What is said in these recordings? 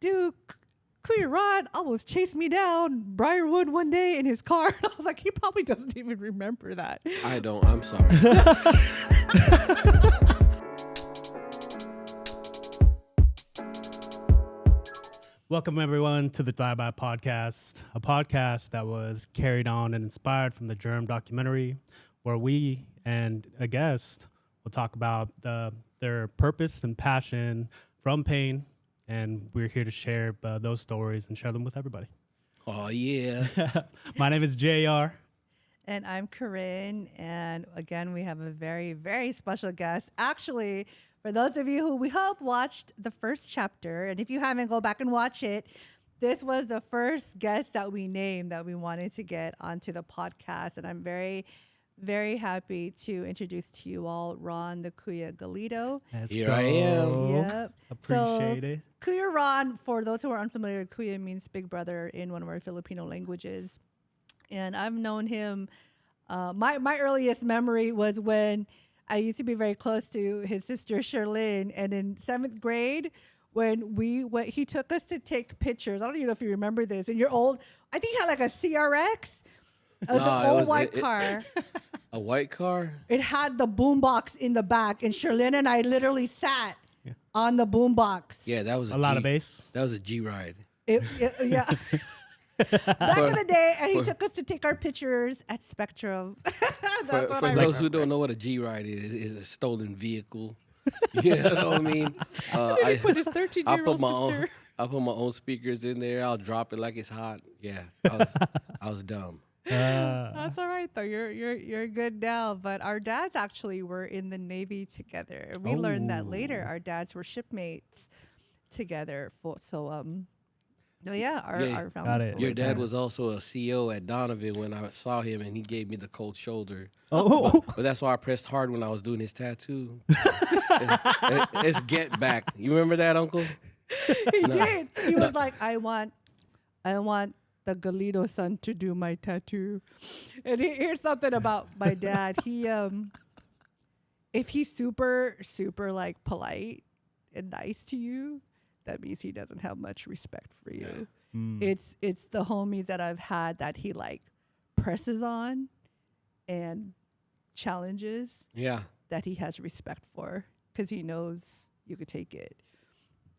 dude, Kuya Rod almost chased me down Briarwood one day in his car. And I was like, he probably doesn't even remember that. I don't. I'm sorry. Welcome, everyone, to the Flyby Podcast, a podcast that was carried on and inspired from the GERM documentary, where we and a guest will talk about their purpose and passion from pain, and we're here to share those stories and share them with everybody. Oh, yeah. My name is JR. And I'm Kirin. And again, we have a very, very special guest. Actually, for those of you who we hope watched the first chapter, and if you haven't, go back and watch it. This was the first guest that we named that we wanted to get onto the podcast. And I'm very, very happy to introduce to you all Ron Tha Kuya Galido. Here I am. Yep. Appreciate it. Kuya Ron, for those who are unfamiliar, Kuya means big brother in one of our Filipino languages. And I've known him. My earliest memory was when I used to be very close to his sister Sherlyn, and in 7th grade, when he took us to take pictures. I don't even know if you remember this. And your old, I think he had like a CRX. It was an old white car. A white car? It had the boombox in the back, and Sherlyn and I literally sat on the boombox. Yeah, that was A lot of bass. That was a G ride. Yeah. Back in the day, and he took us to take our pictures at Spectrum. That's what For I those who remember. don't know what a G ride is a stolen vehicle. You know what I mean? He put his 13-year-old sister. I put my own speakers in there. I'll drop it like it's hot. Yeah, I was dumb. That's all right though. You're good now. But our dads actually were in the Navy together. We learned that later. Our dads were shipmates together. Our families. it. Your dad was also a CEO at Donovan when I saw him, and he gave me the cold shoulder. Oh, But that's why I pressed hard when I was doing his tattoo. It's get back. You remember that, Uncle? He did. He was like, I want the Galido son to do my tattoo. And here's something about my dad. He if he's super, super like polite and nice to you, that means he doesn't have much respect for you. It's the homies that I've had that he like presses on and challenges Yeah. that he has respect for because he knows you could take it,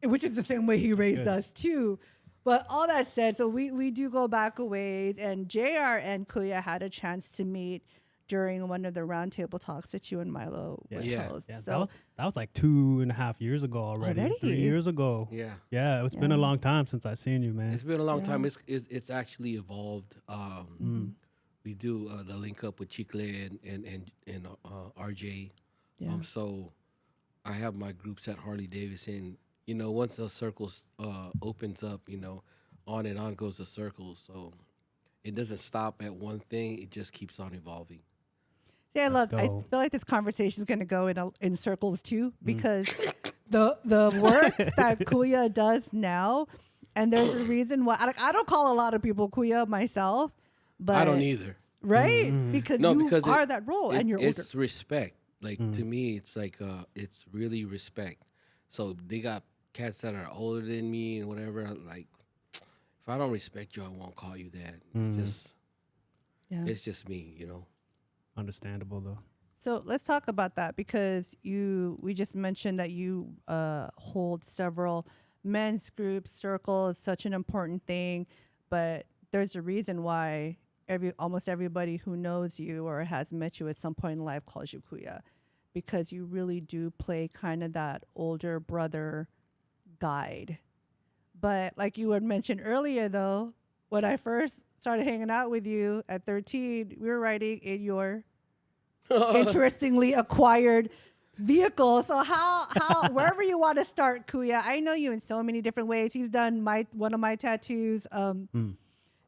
which is the same way he raised us too. But all that said, so we do go back a ways, and JR and Kuya had a chance to meet during one of the roundtable talks that you and Milo would host. yeah, So that was like 2.5 years ago already. 3 years ago. Yeah. It's been a long time since I seen you, man. It's been a long time. It's actually evolved. We do the link up with Chicle and RJ. Yeah. So I have my groups at Harley Davidson. You know, once the circles opens up, you know, on and on goes the circles. So it doesn't stop at one thing. It just keeps on evolving. yeah, Let's look, I go. feel like this conversation is going to go in circles too, because the work that Kuya does now, and there's a reason why. I don't call a lot of people Kuya myself, but I don't either. right? Because you are that role, and you're older. It's respect. Like to me, it's like it's really respect. So they got cats that are older than me and whatever. Like, if I don't respect you, I won't call you that. It's just me, you know. Understandable though. So let's talk about that, because we just mentioned that you hold several men's groups. Circle is such an important thing, but there's a reason why almost everybody who knows you or has met you at some point in life calls you Kuya, because you really do play kind of that older brother guide. But like you had mentioned earlier, though, when I first started hanging out with you at 13, we were riding in your interestingly acquired vehicle. So how wherever you want to start, Kuya, I know you in so many different ways. He's done one of my tattoos.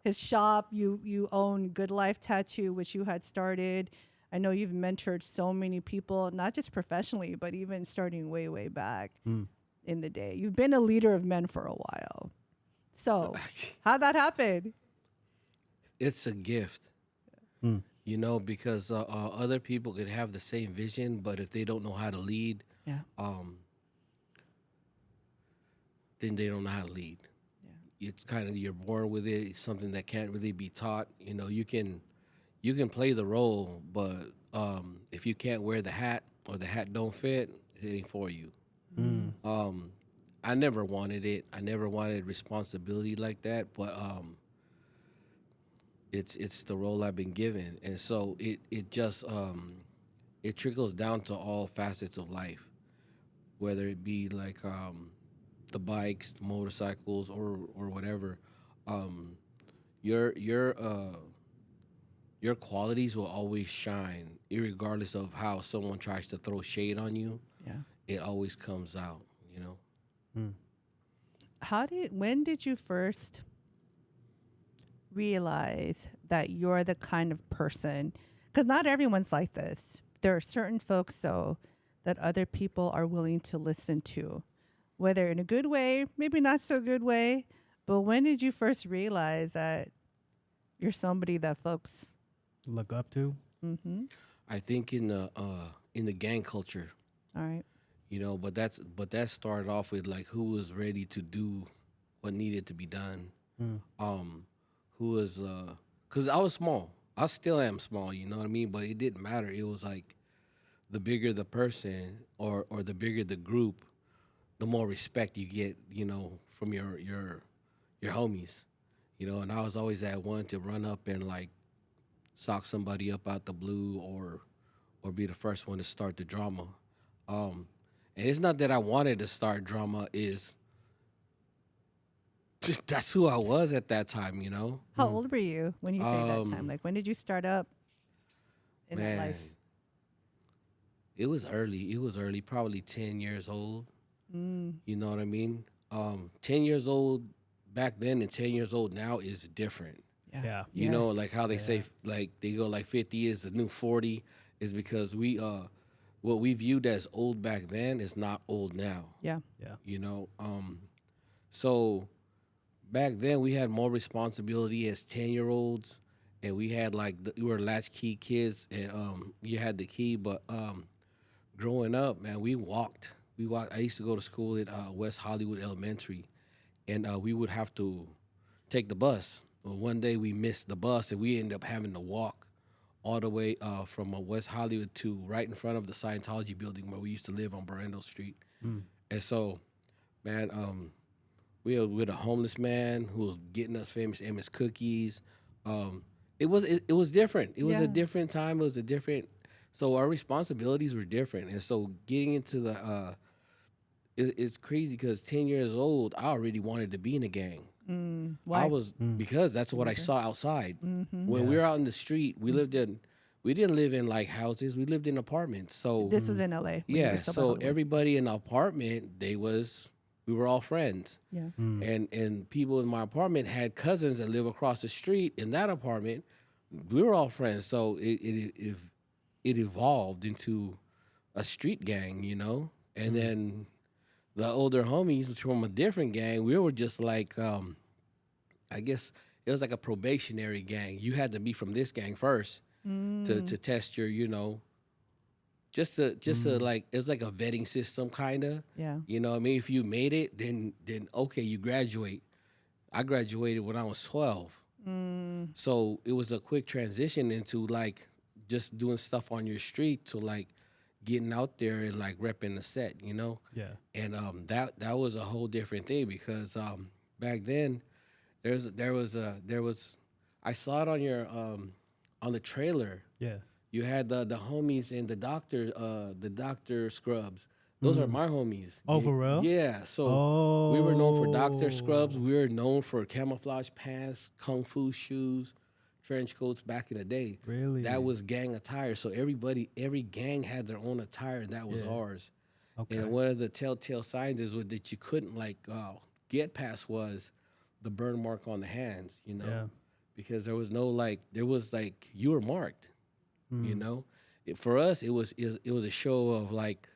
His shop, you own Good Life Tattoo, which you had started. I know you've mentored so many people, not just professionally, but even starting way, way back in the day. You've been a leader of men for a while. So how'd that happen? It's a gift. You know, because other people could have the same vision, but if they don't know how to lead, then they don't know how to lead. It's kind of, you're born with it. It's something that can't really be taught. You know, you can play the role, but if you can't wear the hat or the hat don't fit, it ain't for you. I never wanted it. I never wanted responsibility like that, but it's the role I've been given, and so it just it trickles down to all facets of life, whether it be like the bikes, the motorcycles, or whatever. Um, your your uh, your qualities will always shine, regardless of how someone tries to throw shade on you. Yeah. It always comes out, you know. When did you first realize that you're the kind of person, because not everyone's like this. There are certain folks, though, that other people are willing to listen to, whether in a good way, maybe not so good way. But when did you first realize that you're somebody that folks? Look up to. Mm-hmm. I think in the gang culture, All right. you know, but that started off with like who was ready to do what needed to be done. Who was because I was small. I still am small, you know what I mean? But it didn't matter. It was like the bigger the person or the bigger the group, the more respect you get, you know, from your homies. You know, and I was always that one to run up and like sock somebody up out the blue or be the first one to start the drama. And it's not that I wanted to start drama, is that's who I was at that time, you know? How old were you when you say that time? Um, Like, when did you start up in that Man, life? it was early. It was early, probably 10 years old. You know what I mean? 10 years old back then and 10 years old now is different. Yeah. You know, like Yes. how they say, like they go like 50 is the new 40, is because we what we viewed as old back then is not old now. Yeah. Yeah. You know, so back then we had more responsibility as 10-year-olds, and we had like we were latchkey kids, and you had the key. But growing up, man, we walked. We walked. I used to go to school at West Hollywood Elementary, and we would have to take the bus. Well, one day we missed the bus, and we ended up having to walk all the way from West Hollywood to right in front of the Scientology building where we used to live on Barrendo Street. And so, man, we were with a homeless man who was getting us famous Emmett cookies. It was different. It was Yeah. a different time. It was a different. So our responsibilities were different, and so getting into the it's crazy because 10 years old, I already wanted to be in a gang. Why? I was because that's what I saw outside. Mm-hmm. When we were out in the street, we didn't live in like houses. We lived in apartments. So This was in LA. when you yeah, were still by so Hollywood. everybody in the apartment, we were all friends. Yeah. And people in my apartment had cousins that live across the street in that apartment. We were all friends. So it evolved into a street gang, you know? And then the older homies from a different gang, we were just like, I guess it was like a probationary gang. You had to be from this gang first to test your, you know, just to like, it was like a vetting system kind of. Yeah. You know what I mean? If you made it, then okay, you graduate. I graduated when I was 12. So it was a quick transition into like just doing stuff on your street to like getting out there and like repping the set, you know? Yeah. And that was a whole different thing because back then there was I saw it on your on the trailer. Yeah. You had the homies and the doctor scrubs. Those are my homies. Oh, for real? Yeah. So we were known for doctor scrubs. Oh. We were known for camouflage pants, kung fu shoes, trench coats back in the day. Really? That was gang attire. So every gang had their own attire, and that was Yeah. ours. Okay. And one of the telltale signs is that you couldn't like get past was the burn mark on the hands, you know, Yeah. because there was like you were marked, you know. For us, it was a show of like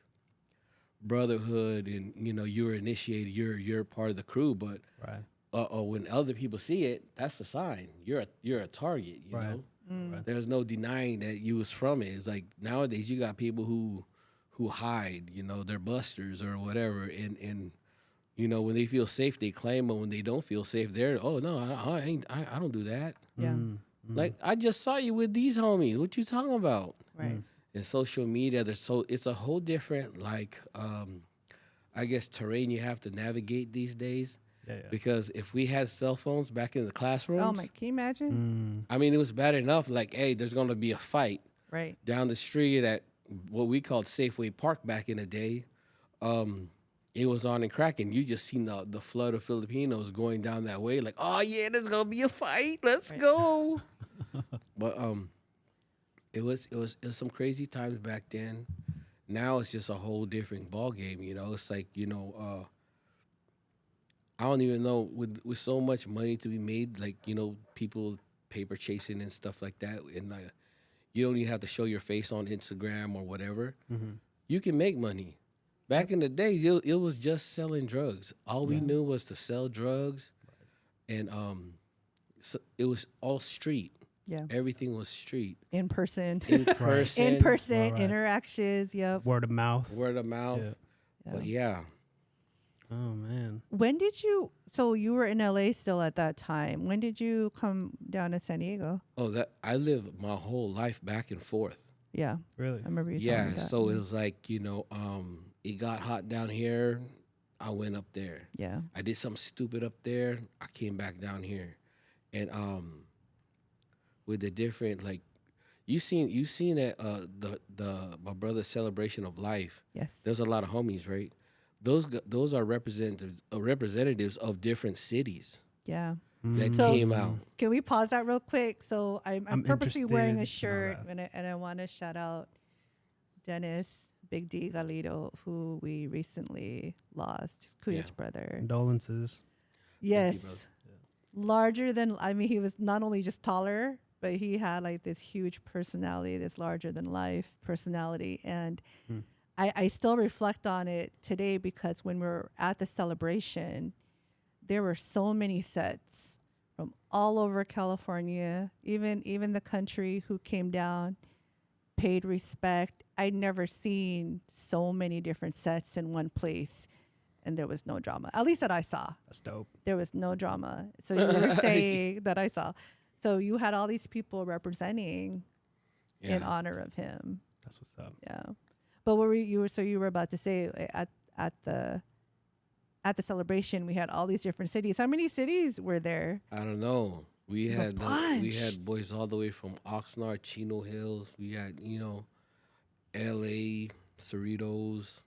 brotherhood, and you know you were initiated, you're part of the crew, but Right. when other people see it, that's a sign you're a target, you Right. know. Right. There's no denying that you was from it. It's like nowadays you got people who hide, you know, they're busters or whatever, and You know, when they feel safe, they claim, but when they don't feel safe, they're, oh no, I don't do that. Yeah. Like, I just saw you with these homies. What you talking about? Right. In social media, it's a whole different, like, I guess, terrain you have to navigate these days. Yeah. Because if we had cell phones back in the classrooms, Oh my, can you imagine? I mean, it was bad enough. Like, hey, there's gonna be a fight Right. down the street at what we called Safeway Park back in the day. It was on and cracking. You just seen the flood of Filipinos going down that way. Like, oh yeah, there's gonna be a fight. Let's go. But it was some crazy times back then. Now it's just a whole different ball game. You know, it's like, I don't even know, with so much money to be made, like, people paper chasing and stuff like that, and you don't even have to show your face on Instagram or whatever. You can make money. Back in the days, it was just selling drugs. All we knew was to sell drugs, and so it was all street. Yeah. Everything was street. In person. In person. In person. Right. Interactions. Yep. Word of mouth. Word of mouth. Yeah. But yeah. Oh man. When did you? So you were in LA still at that time. When did you come down to San Diego? Oh, I lived my whole life back and forth. Yeah. Really? I remember you telling Yeah, me that. so it was like, it got hot down here. I went up there. Yeah. I did something stupid up there. I came back down here. And with the different, like, you seen that the my brother's celebration of life. Yes. There's a lot of homies, right? Those are representatives of different cities Yeah. that So- came out. Can we pause that real quick? So I'm purposely wearing a interested to know shirt, that. and I want to shout out Dennis Big D Galido, who we recently lost, Kuya's Yeah. brother. Condolences. Yes. Larger than, I mean, he was not only just taller, but he had like this huge personality, this larger than life personality. And I still reflect on it today because when we were at the celebration, there were so many sets from all over California, even the country, who came down, paid respect. I'd never seen so many different sets in one place, and there was no drama. At least that I saw. That's dope. There was no drama. So you were saying that I saw. So you had all these people representing in Yeah. honor of him. That's what's up. Yeah. But what were you were about to say at the celebration we had all these different cities. How many cities were there? I don't know. We There's a had bunch. boys all the way from Oxnard, Chino Hills. We had, LA, Cerritos,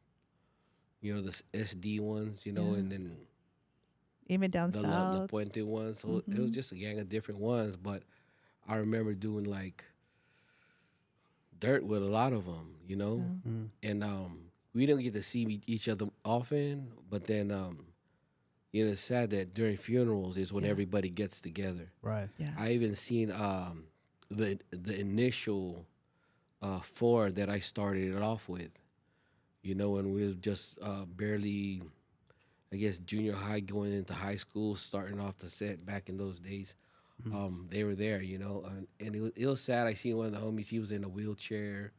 the SD ones, Yeah. and then Even down the La south. Puente ones. So it was just a gang of different ones. But I remember doing like dirt with a lot of them, and we didn't get to see each other often. But then, it's sad that during funerals is when everybody gets together. Right. Yeah. I even seen the initial 4 that I started it off with. When we was just barely, I guess, junior high going into high school, starting off the set back in those days. They were there, and it was sad. I seen one of the homies. He was in a wheelchair,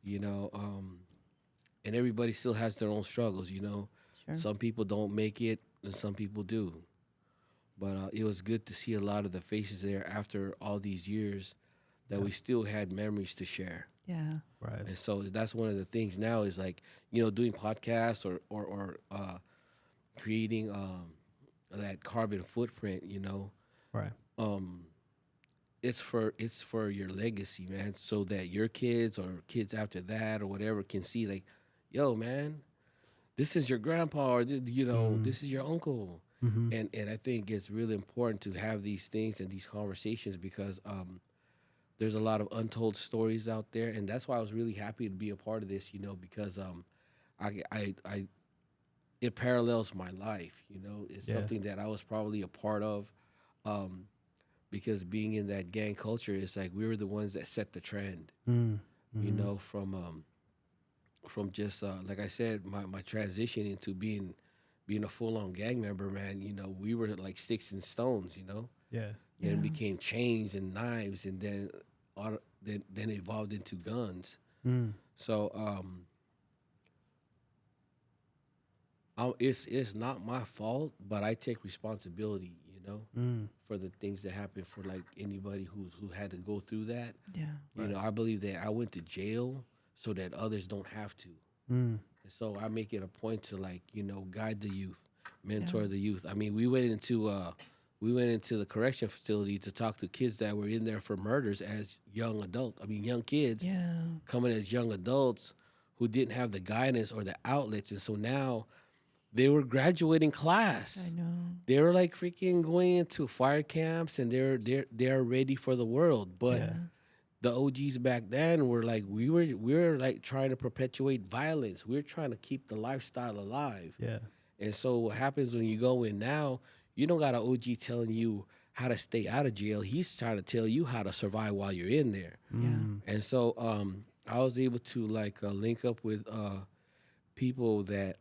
and everybody still has their own struggles. Sure. Some people don't make it, and some people do. But it was good to see a lot of the faces there after all these years that we still had memories to share. Yeah. Right. And so that's one of the things now is like, doing podcasts or creating that carbon footprint, Right. it's for your legacy, man, so that your kids or kids after that or whatever can see like, yo, man, this is your grandpa or this is your uncle. And I think it's really important to have these things and these conversations because there's a lot of untold stories out there, and that's why I was really happy to be a part of this, because it parallels my life, It's something that I was probably a part of, because being in that gang culture, it's like we were the ones that set the trend, from just like I said, my transition into being a full-on gang member, man. We were like sticks and stones, Yeah. Then it became chains and knives, and then then evolved into guns. So it's not my fault, but I take responsibility, for the things that happen for like anybody who had to go through that. Yeah. I believe that I went to jail so that others don't have to. And so I make it a point to like, guide the youth, mentor the youth. I mean, we went into the correction facility to talk to kids that were in there for murders as young adults. I mean, young kids Yeah. coming as young adults who didn't have the guidance or the outlets. And so now they were graduating class. I know. They were like freaking going into fire camps and they're ready for the world. But Yeah. the OGs back then were like we were like trying to perpetuate violence. We're trying to keep the lifestyle alive. Yeah. And so what happens when you go in now, you don't got an OG telling you how to stay out of jail. He's trying to tell you how to survive while you're in there. And so I was able to like link up with people that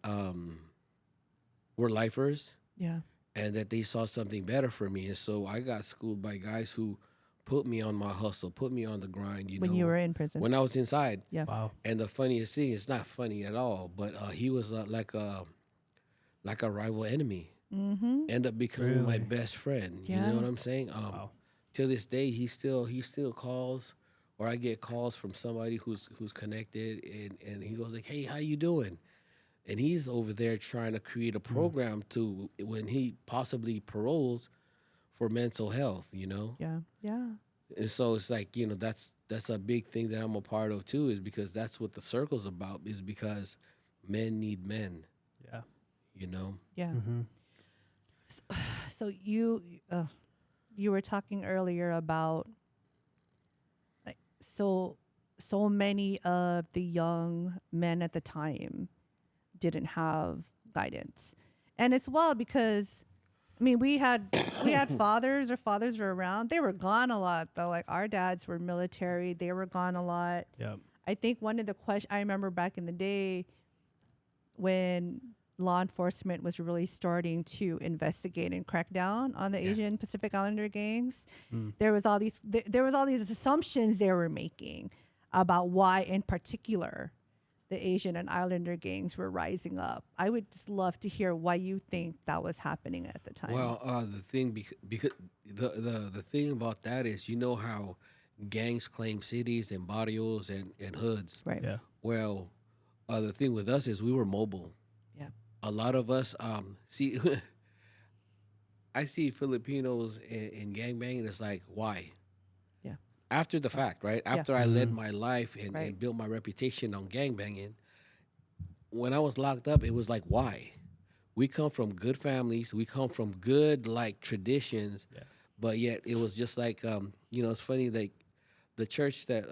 were lifers Yeah. and that they saw something better for me. And so I got schooled by guys who put me on my hustle, put me on the grind, When you were in prison. when I was inside. Yeah. Wow. And the funniest thing, it's not funny at all, but he was like a rival enemy. Mm-hmm. End up becoming my Really? best friend. You Yeah. know what I'm saying? Wow. To this day, he still calls, or I get calls from somebody who's connected, and he goes like, "Hey, how you doing?" And he's over there trying to create a program to when he possibly paroles for mental health. Yeah. Yeah. And so it's like that's a big thing that I'm a part of too, is because that's what the circle's about. Is because men need men. Yeah. Yeah. Mm-hmm. So you were talking earlier about like so many of the young men at the time didn't have guidance, and it's because I mean we had fathers were around. They were gone a lot though. Like our dads were military. They were gone a lot. Yeah. I think one of the questions I remember back in the day when law enforcement was really starting to investigate and crack down on the Asian Pacific Islander gangs, there was all these assumptions they were making about why in particular the Asian and Islander gangs were rising up. I would just love to hear why you think that was happening at the time. Well, the thing because the thing about that is how gangs claim cities and barrios and hoods. Right. Yeah. Well, the thing with us is we were mobile. Yeah. A lot of us see. I see Filipinos in gangbanging. It's like, why? Yeah. After the fact, right? Yeah. After I led my life and Right. built my reputation on gangbanging, when I was locked up, it was like, why? We come from good families. We come from good like traditions, Yeah. but yet it was just like it's funny, like the church that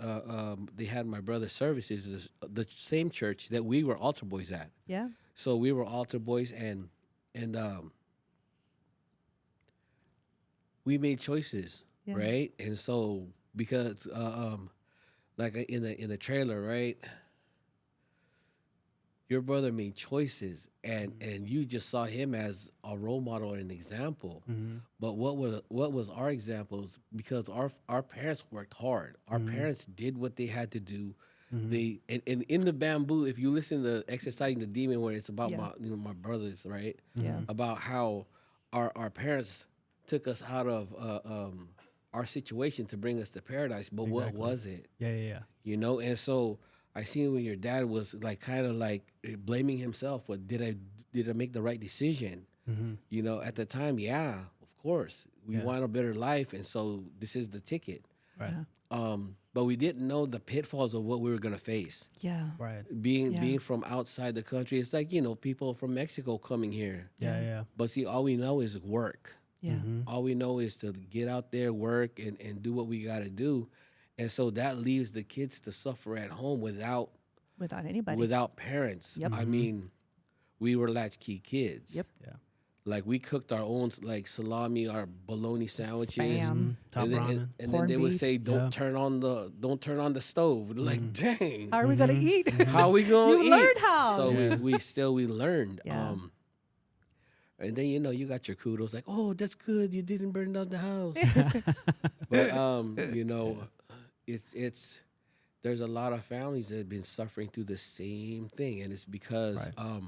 they had my brother's services is the same church that we were altar boys at. Yeah. So we were altar boys, and we made choices, Yeah. right? And so because like in the trailer, right? Your brother made choices, and you just saw him as a role model and an example. But what was our examples? Because our parents worked hard. Our parents did what they had to do. They and in the bamboo. If you listen to Exercising the Demon, where it's about Yeah. my brothers, right? Yeah. About how our parents took us out of our situation to bring us to paradise. But what Exactly. was it? Yeah. Yeah. And so I seen when your dad was like kind of like blaming himself. What did I make the right decision? At the time, yeah, of course, we Yeah. want a better life, and so this is the ticket. Right. Yeah. But we didn't know the pitfalls of what we were gonna face. Yeah. Right. Being from outside the country, it's like people from Mexico coming here. Yeah. Yeah. But see, all we know is work. Yeah. All we know is to get out there, work, and do what we got to do. And so that leaves the kids to suffer at home without Without parents. Yep. I mean, we were latchkey kids. Yep. Yeah. Like we cooked our own like salami, our bologna sandwiches. Spam. Top And then, ramen. and then Corned they would beef. say, "Don't Yeah. turn on the stove." Like, dang, How are we gonna eat? how we gonna You eat? learned how. So Yeah. we learned. Yeah. And then you got your kudos like, "Oh, that's good. You didn't burn down the house." But it's there's a lot of families that have been suffering through the same thing, and it's because Right.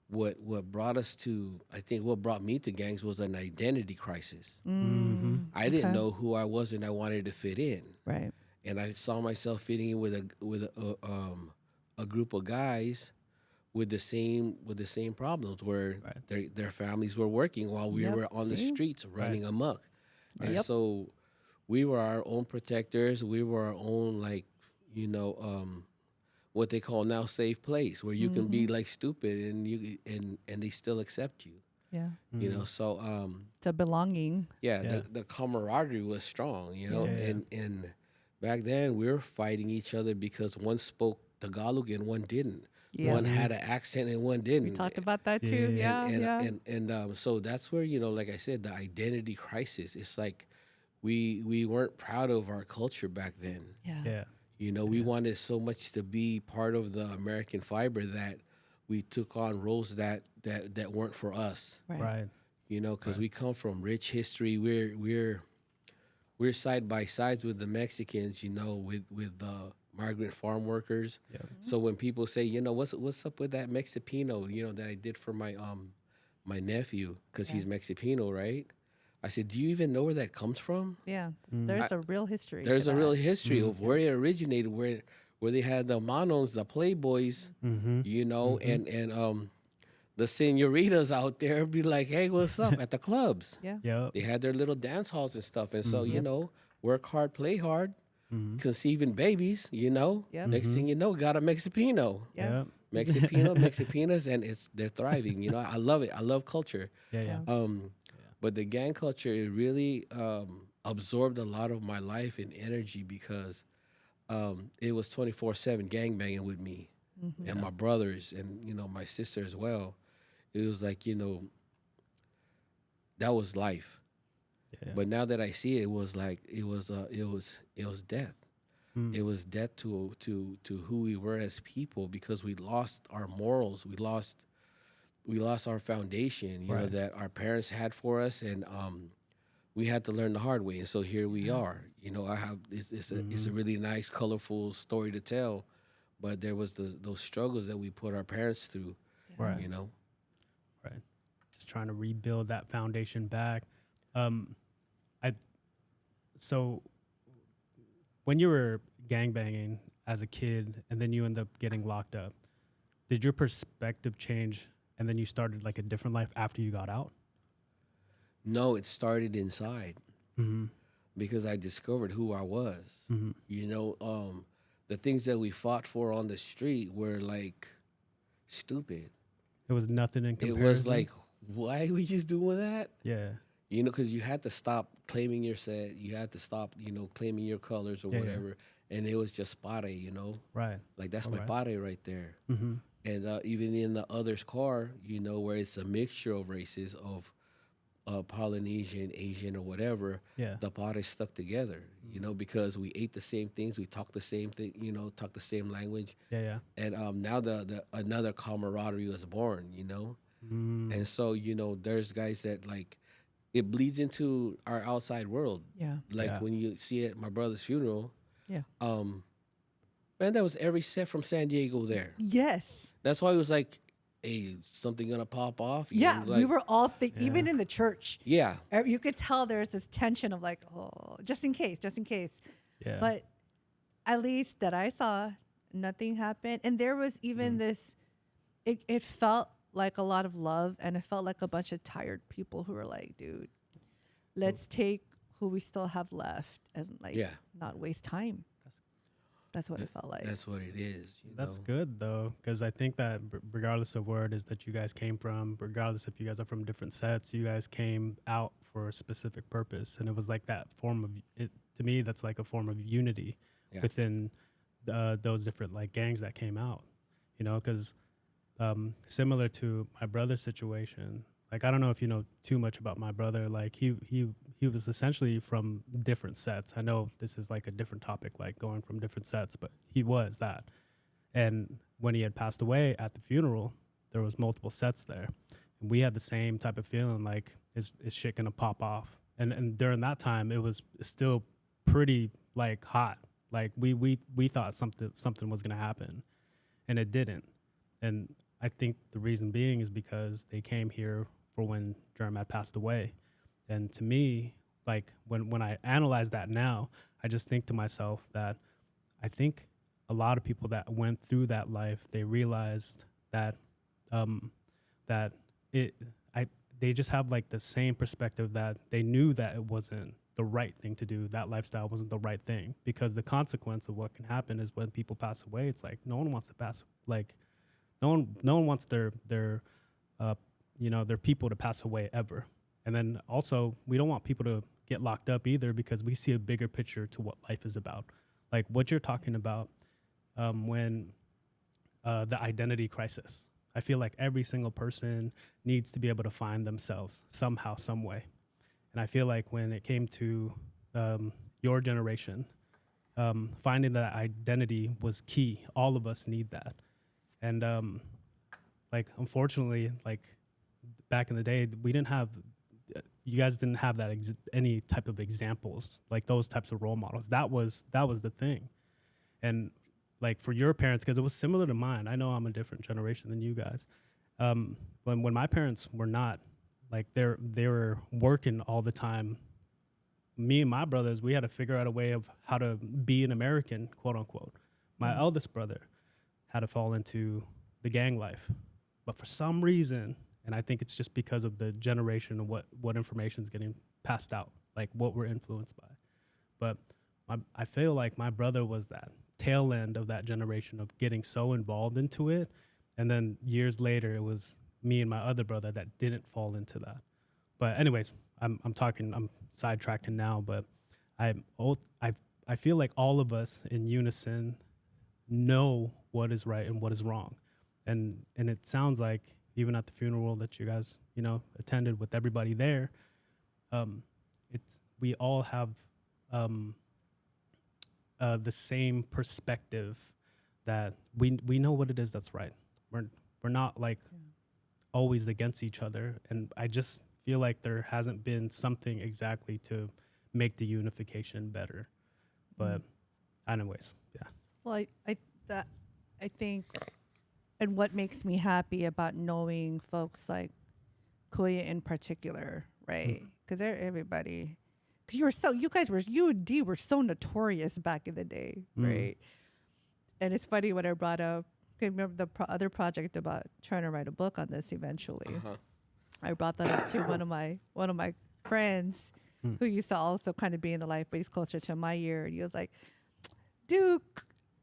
what brought us to, I think what brought me to gangs was an identity crisis. I didn't Okay. know who I was, and I wanted to fit in. Right. And I saw myself fitting in with a group of guys with the same problems, where their families were working while we Yep. were on the See? streets running amok. And Yep. so we were our own protectors. We were our own, like, what they call now safe place, where you can be like stupid and and they still accept you. Yeah. So It's a belonging. yeah, Yeah. the camaraderie was strong, Yeah. and back then we were fighting each other because one spoke Tagalog and one didn't. Yeah. One had an accent and one didn't. We talked about that too. Yeah. Yeah. And so that's where, like I said, the identity crisis. It's like we weren't proud of our culture back then. Yeah. Yeah. We wanted so much to be part of the American fiber that we took on roles that weren't for us. Right. Because we come from rich history. We're side by sides with the Mexicans. With the migrant farm workers. Yeah. So when people say, what's up with that Mexipino, that I did for my my nephew, because he's Mexipino, right? I said, do you even know where that comes from? Yeah. There's a real history. There's to a that. real history of where it originated, where they had the Manos, the Playboys, and the senoritas out there be like, hey, what's up at the clubs? Yeah. Yep. They had their little dance halls and stuff. And so, work hard, play hard, conceiving babies, Yep. Next thing you know, got a Mexipino. Yeah. Yep. Mexipinas, and they're thriving. I love it. I love culture. Yeah. But the gang culture, it really absorbed a lot of my life and energy, because it was 24/7 gangbanging with me and my brothers and, my sister as well. It was like, that was life. Yeah. But now that I see it, it was like it was death. It was death to who we were as people, because we lost our morals. We lost our foundation, Right. that our parents had for us, and we had to learn the hard way. And so here we are. I have it's a really nice, colorful story to tell, but there was those struggles that we put our parents through. Right. Right. Just trying to rebuild that foundation back. So when you were gangbanging as a kid and then you end up getting locked up, did your perspective change and then you started like a different life after you got out? No, it started inside, because I discovered who I was. The things that we fought for on the street were like stupid. There was nothing in It comparison. was like, why are we just doing that? yeah. Because you had to stop claiming your set. You had to stop, claiming your colors or Yeah, whatever. And it was just pare, Right. like that's my Alright. pare right there. Mm-hmm. And even in the other's car, where it's a mixture of races of Polynesian, Asian, or whatever, Yeah. the pare stuck together, because we ate the same things, we talked the same thing, talked the same language. Yeah. And now the another camaraderie was born, And so, there's guys that, like, it bleeds into our outside world. Yeah. Like Yeah. when you see at my brother's funeral, Yeah. man, that was every set from San Diego there. Yes. That's why it was like, hey, something gonna pop off? Yeah. Like, We were all even in the church. yeah. You could tell there's this tension of like, oh, just in case. Yeah. But at least that I saw, nothing happened. And there was even this, it felt like a lot of love, and it felt like a bunch of tired people who were like, dude, let's take who we still have left and like Yeah. not waste time. That's what it felt like. That's what it is. That's good though, because I think that regardless of where it is that you guys came from, regardless if you guys are from different sets, you guys came out for a specific purpose, and it was like that form of it. To me, that's like a form of unity Yeah. within those different like gangs that came out. Because similar to my brother's situation, like I don't know if you know too much about my brother. Like he was essentially from different sets. I know this is like a different topic, like going from different sets, but he was that. And when he had passed away at the funeral, there was multiple sets there. And we had the same type of feeling, like is shit gonna pop off? And during that time, it was still pretty like hot. Like we thought something was gonna happen, and it didn't. And I think the reason being is because they came here for when Germ had passed away. And to me, like when I analyze that now, I just think to myself that I think a lot of people that went through that life, they realized that that it I they just have like the same perspective that they knew that it wasn't the right thing to do. That lifestyle wasn't the right thing, because the consequence of what can happen is when people pass away, it's like no one wants to pass, like no one wants their their people to pass away ever. And then also we don't want people to get locked up either, because we see a bigger picture to what life is about. Like what you're talking about when the identity crisis. I feel like every single person needs to be able to find themselves somehow, some way. And I feel like when it came to your generation, finding that identity was key. All of us need that. And like, unfortunately, like back in the day, we didn't have, you guys didn't have that any type of examples, like those types of role models. That was the thing. And like for your parents, because it was similar to mine. I know I'm a different generation than you guys. When my parents were not, like they were working all the time. Me and my brothers, we had to figure out a way of how to be an American, quote unquote. My eldest brother had to fall into the gang life, but for some reason, and I think it's just because of the generation and what information is getting passed out, like what we're influenced by. But I feel like my brother was that tail end of that generation of getting so involved into it, and then years later, it was me and my other brother that didn't fall into that. But anyways, I'm sidetracking now, but I feel like all of us in unison know what is right and what is wrong. And it sounds like even at the funeral that you guys, attended with everybody there, we all have the same perspective that we know what it is that's right. We're not like always against each other. And I just feel like there hasn't been something exactly to make the unification better. But anyways, yeah. Well, I think, and what makes me happy about knowing folks like Kuya in particular, right? Because everybody, because you and D were so notorious back in the day, right? And it's funny when I brought up, okay, remember the other project about trying to write a book on this eventually. I brought that up to one of my friends who used to also kind of be in the life, but he's closer to my year, and he was like, "Dude,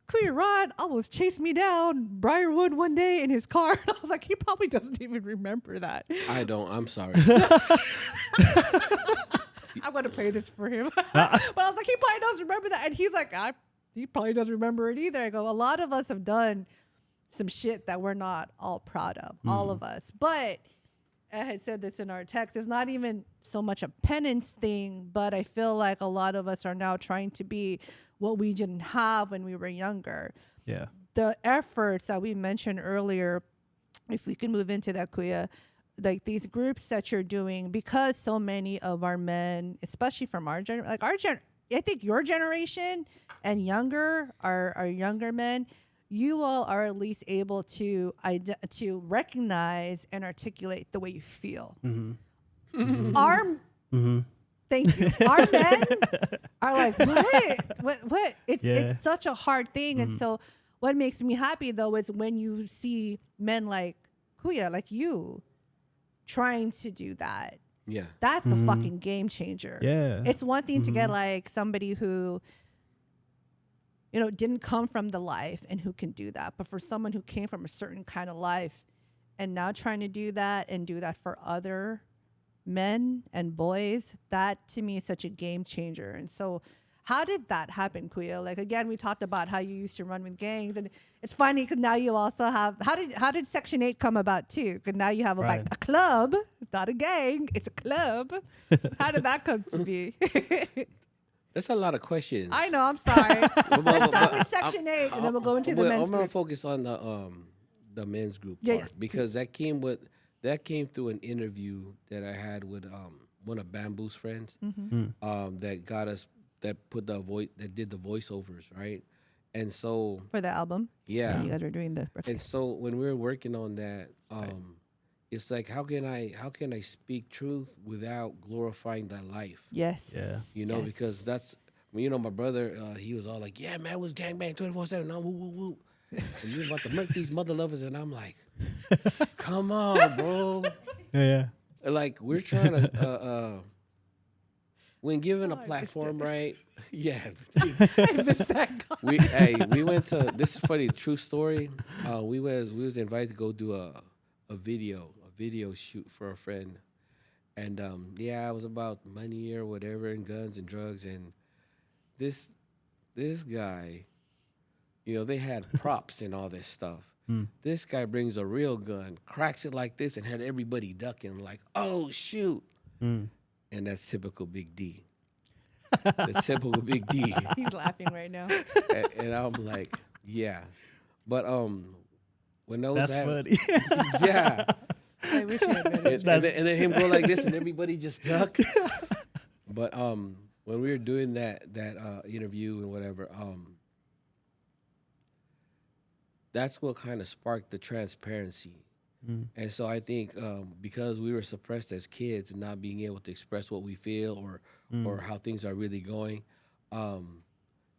Kuya Rod almost chased me down Briarwood one day in his car." And I was like, he probably doesn't even remember that. I don't. I'm sorry. I'm going to play this for him. But I was like, he probably doesn't remember that. And he's like, he probably doesn't remember it either. I go, a lot of us have done some shit that we're not all proud of, all of us. But I had said this in our text, it's not even so much a penance thing, but I feel like a lot of us are now trying to be what we didn't have when we were younger. Yeah. The efforts that we mentioned earlier, if we can move into that, Kuya, like these groups that you're doing, because so many of our men, especially from our I think your generation and younger, our younger men, you all are at least able to recognize and articulate the way you feel. Thank you. Our men are like, what? It's such a hard thing. And so what makes me happy though is when you see men like Kuya, like you, trying to do that. Yeah. That's a fucking game changer. Yeah. It's one thing to get like somebody who, didn't come from the life and who can do that. But for someone who came from a certain kind of life and now trying to do that and do that for other men and boys, that to me is such a game changer. And so how did that happen, Kuya? Like, again, we talked about how you used to run with gangs, and it's funny because now you also have, how did Section 8 come about too? Because now you have a club, it's not a gang, it's a club. How did that come to be? That's a lot of questions. I know, I'm sorry. Let's start with Section 8 and then we'll go into the men's I'm going to groups. focus on the men's group Yeah, part because that came through an interview that I had with one of Bamboo's friends that got us, that did the voiceovers, right? And so, For the album. yeah. You guys are doing the And so when we were working on that, it's like how can I speak truth without glorifying that life? Yes. You know, Yes. because that's you know, my brother, he was all like, yeah, man, was gangbang 24/7. No, woo, woo, woo. And you about to murk these mother lovers. And I'm like, come on, bro. Yeah. Like, we're trying to, when given a Oh, I missed platform, it. right? Yeah. I missed that. We went to, this is funny, true story. We was invited to go do a video shoot for a friend. And, yeah, it was about money or whatever and guns and drugs. And this guy, you know, they had props and all this stuff. This guy brings a real gun, cracks it like this, and had everybody ducking, like, oh, shoot. And that's typical Big D. That's typical Big D. He's laughing right now. And I'm like, yeah. But when those That's happen, funny. yeah. I wish you had been. And then him go like this, and everybody just duck. But when we were doing that interview and whatever, that's what kind of sparked the transparency. And so I think because we were suppressed as kids and not being able to express what we feel or how things are really going,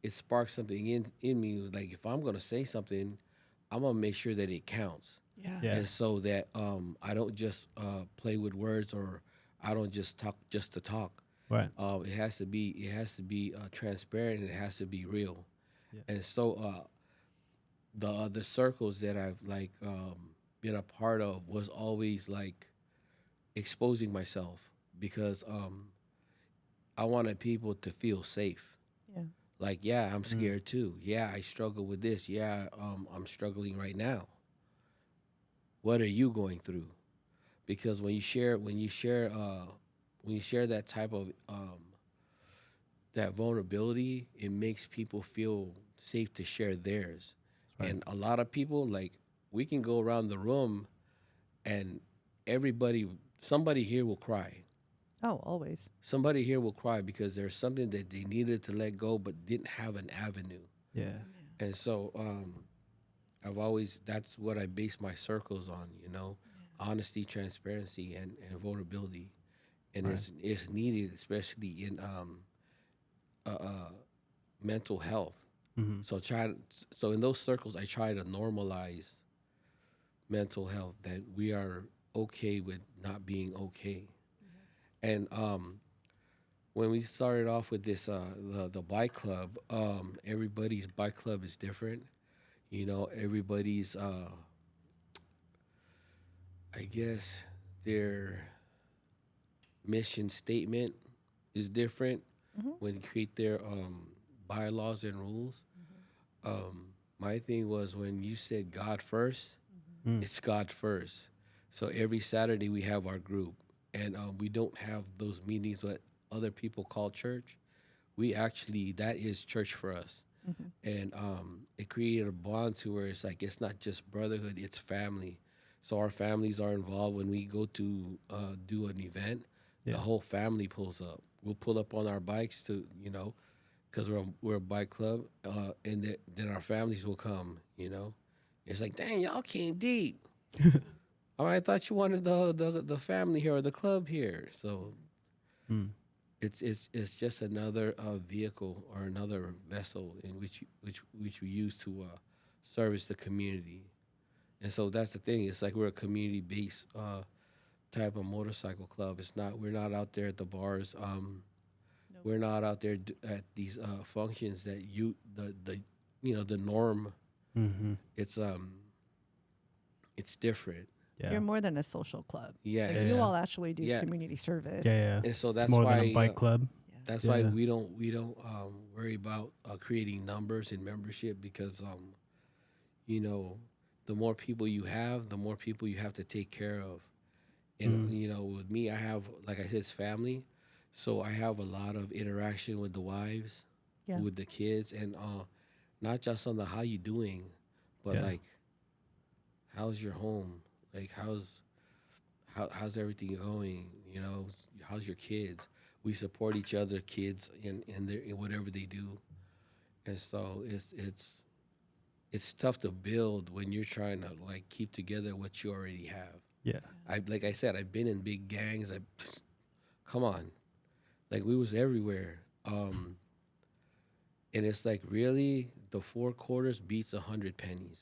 it sparked something in me. Like, if I'm going to say something, I'm going to make sure that it counts. Yeah. And so that I don't just play with words, or I don't just talk just to talk. Right. It has to be transparent, and it has to be real. Yeah. And so the other circles that I've been a part of was always like exposing myself, because I wanted people to feel safe. Yeah. Like, yeah, I'm scared too. Yeah, I struggle with this. Yeah, I'm struggling right now. What are you going through? Because when you share that type of that vulnerability, it makes people feel safe to share theirs. Right. And a lot of people, like, we can go around the room and somebody here will cry. Oh, always. Somebody here will cry because there's something that they needed to let go but didn't have an avenue. Yeah. And so that's what I base my circles on, you know, honesty, transparency, and vulnerability. And it's needed, especially in mental health. So in those circles, I try to normalize mental health, that we are okay with not being okay. And when we started off with this the bike club, everybody's bike club is different. You know, everybody's I guess their mission statement is different when they create their bylaws and rules. My thing was, when you said God first, it's God first. So every Saturday we have our group, and we don't have those meetings what other people call church. That is church for us. And it created a bond to where it's like, it's not just brotherhood, it's family. So our families are involved. When we go to do an event, the whole family pulls up. We'll pull up on our bikes to, you know, because we're a bike club, and then our families will come, you know. It's like, dang, y'all came deep. I thought you wanted the family here or the club here. So it's just another vehicle or another vessel in which we use to service the community. And so that's the thing. It's like we're a community-based type of motorcycle club. We're not out there at the bars. We're not out there at these functions that the norm. It's different. Yeah. You're more than a social club. Yeah, Like, it's- you all actually do Yeah. community service. Yeah. and so It's that's more why than a bike club. that's Yeah. why we don't worry about creating numbers and membership, because you know, the more people you have, the more people you have to take care of. And you know, with me, I have, like I said, it's family, so I have a lot of interaction with the wives, Yeah. with the kids, and not just on the how you doing, but Yeah. like, how's your home? Like, how's everything going? You know, how's your kids? We support each other, kids, in whatever they do, and so it's tough to build when you're trying to like keep together what you already have. Yeah. Like I said, I've been in big gangs. Come on, like we was everywhere. And it's like really the 4 quarters beats 100 pennies.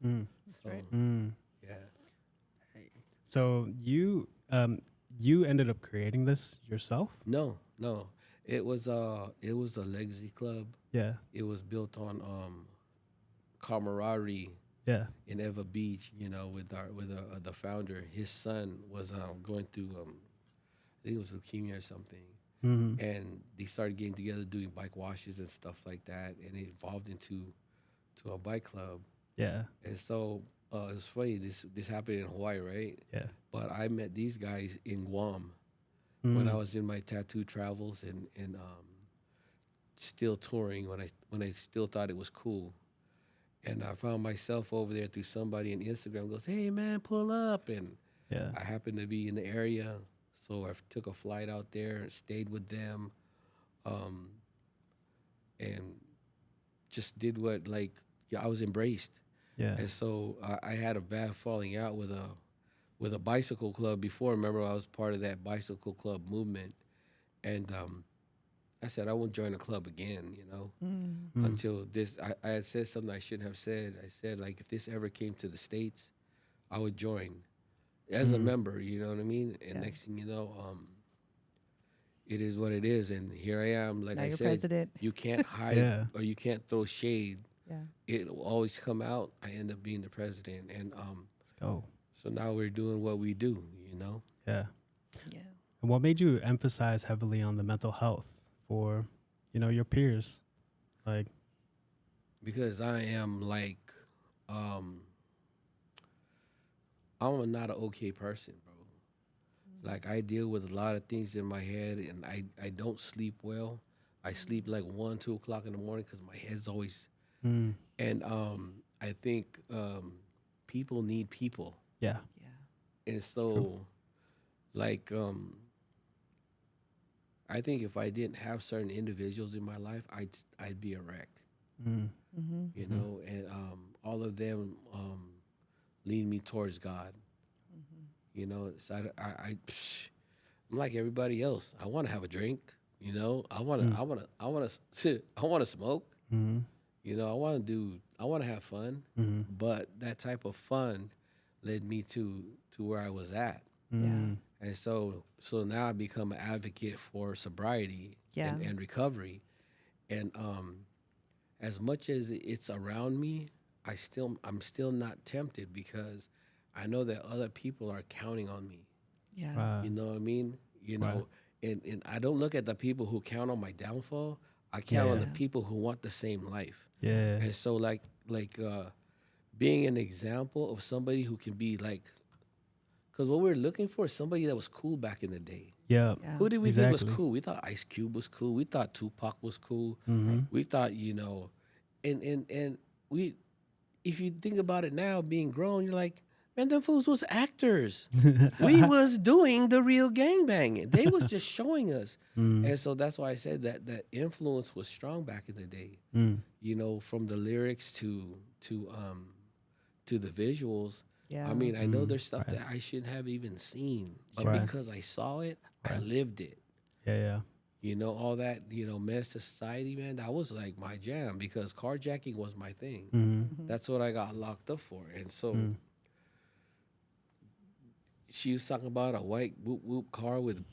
Mm. So right. Mm. yeah, So you ended up creating this yourself? no, it was a legacy club. Yeah. It was built on camaraderie Yeah. in Eva Beach. You know, with the founder. His son was going through I think it was leukemia or something. Mm-hmm. And they started getting together doing bike washes and stuff like that, and it evolved into to a bike club. Yeah. And so it's funny, this happened in Hawaii, right? Yeah. But I met these guys in Guam Mm. when I was in my tattoo travels and still touring when I still thought it was cool. And I found myself over there through somebody on Instagram goes, "Hey man, pull up," and Yeah. I happened to be in the area, so I took a flight out there, stayed with them, um, and just did what like yeah, I was embraced. Yeah. And so I had a bad falling out with a bicycle club before. Remember, I was part of that bicycle club movement, and I said I won't join a club again. You know, Mm. until this. I had said something I shouldn't have said. I said like if this ever came to the States, I would join as a member. You know what I mean? And Yeah. next thing you know, it is what it is, and here I am. Like Now I you're said, president. you can't hide Yeah. or you can't throw shade. Yeah. It will always come out. I end up being the president, and Let's go. so now we're doing what we do. You know, Yeah. Yeah. And what made you emphasize heavily on the mental health for, your peers? Like, because I am like, I'm not an okay person, bro. Like I deal with a lot of things in my head, and I don't sleep well. I sleep like 1, 2 o'clock in the morning because my head's always. mm, And I think people need people, yeah. Yeah. and so like I think if I didn't have certain individuals in my life, I'd be a wreck, Mm. Mm-hmm. you know. And all of them lead me towards God, you know. So I'm like everybody else. I want to have a drink, you know. I want to I want to smoke, Mm. you know. I want to have fun, Mm. but that type of fun led me to where I was at. Mm. And so now I become an advocate for sobriety Yeah. and recovery. And as much as it's around me, I'm still not tempted because I know that other people are counting on me. Yeah. You know what I mean? You Right. know, and I don't look at the people who count on my downfall. I count on the Yeah. people who want the same life. Yeah. And so like being an example of somebody who can be like, because what we're looking for is somebody that was cool back in the day. Yeah. Yeah. Who did we think was Exactly. cool? We thought Ice Cube was cool. We thought Tupac was cool. Mm-hmm. We thought, you know, and we, if you think about it now, being grown, you're like, man, them fools was actors. We was doing the real gangbanging. They was just showing us. And so that's why I said that influence was strong back in the day. Mm. You know, from the lyrics to the visuals. Yeah. I mean, I know there's stuff right. that I shouldn't have even seen, but Right. because I saw it, I lived it. Yeah. Yeah. You know, all that, you know, menace to society, man, that was like my jam because carjacking was my thing. Mm-hmm. That's what I got locked up for. And so she was talking about a white whoop whoop car with,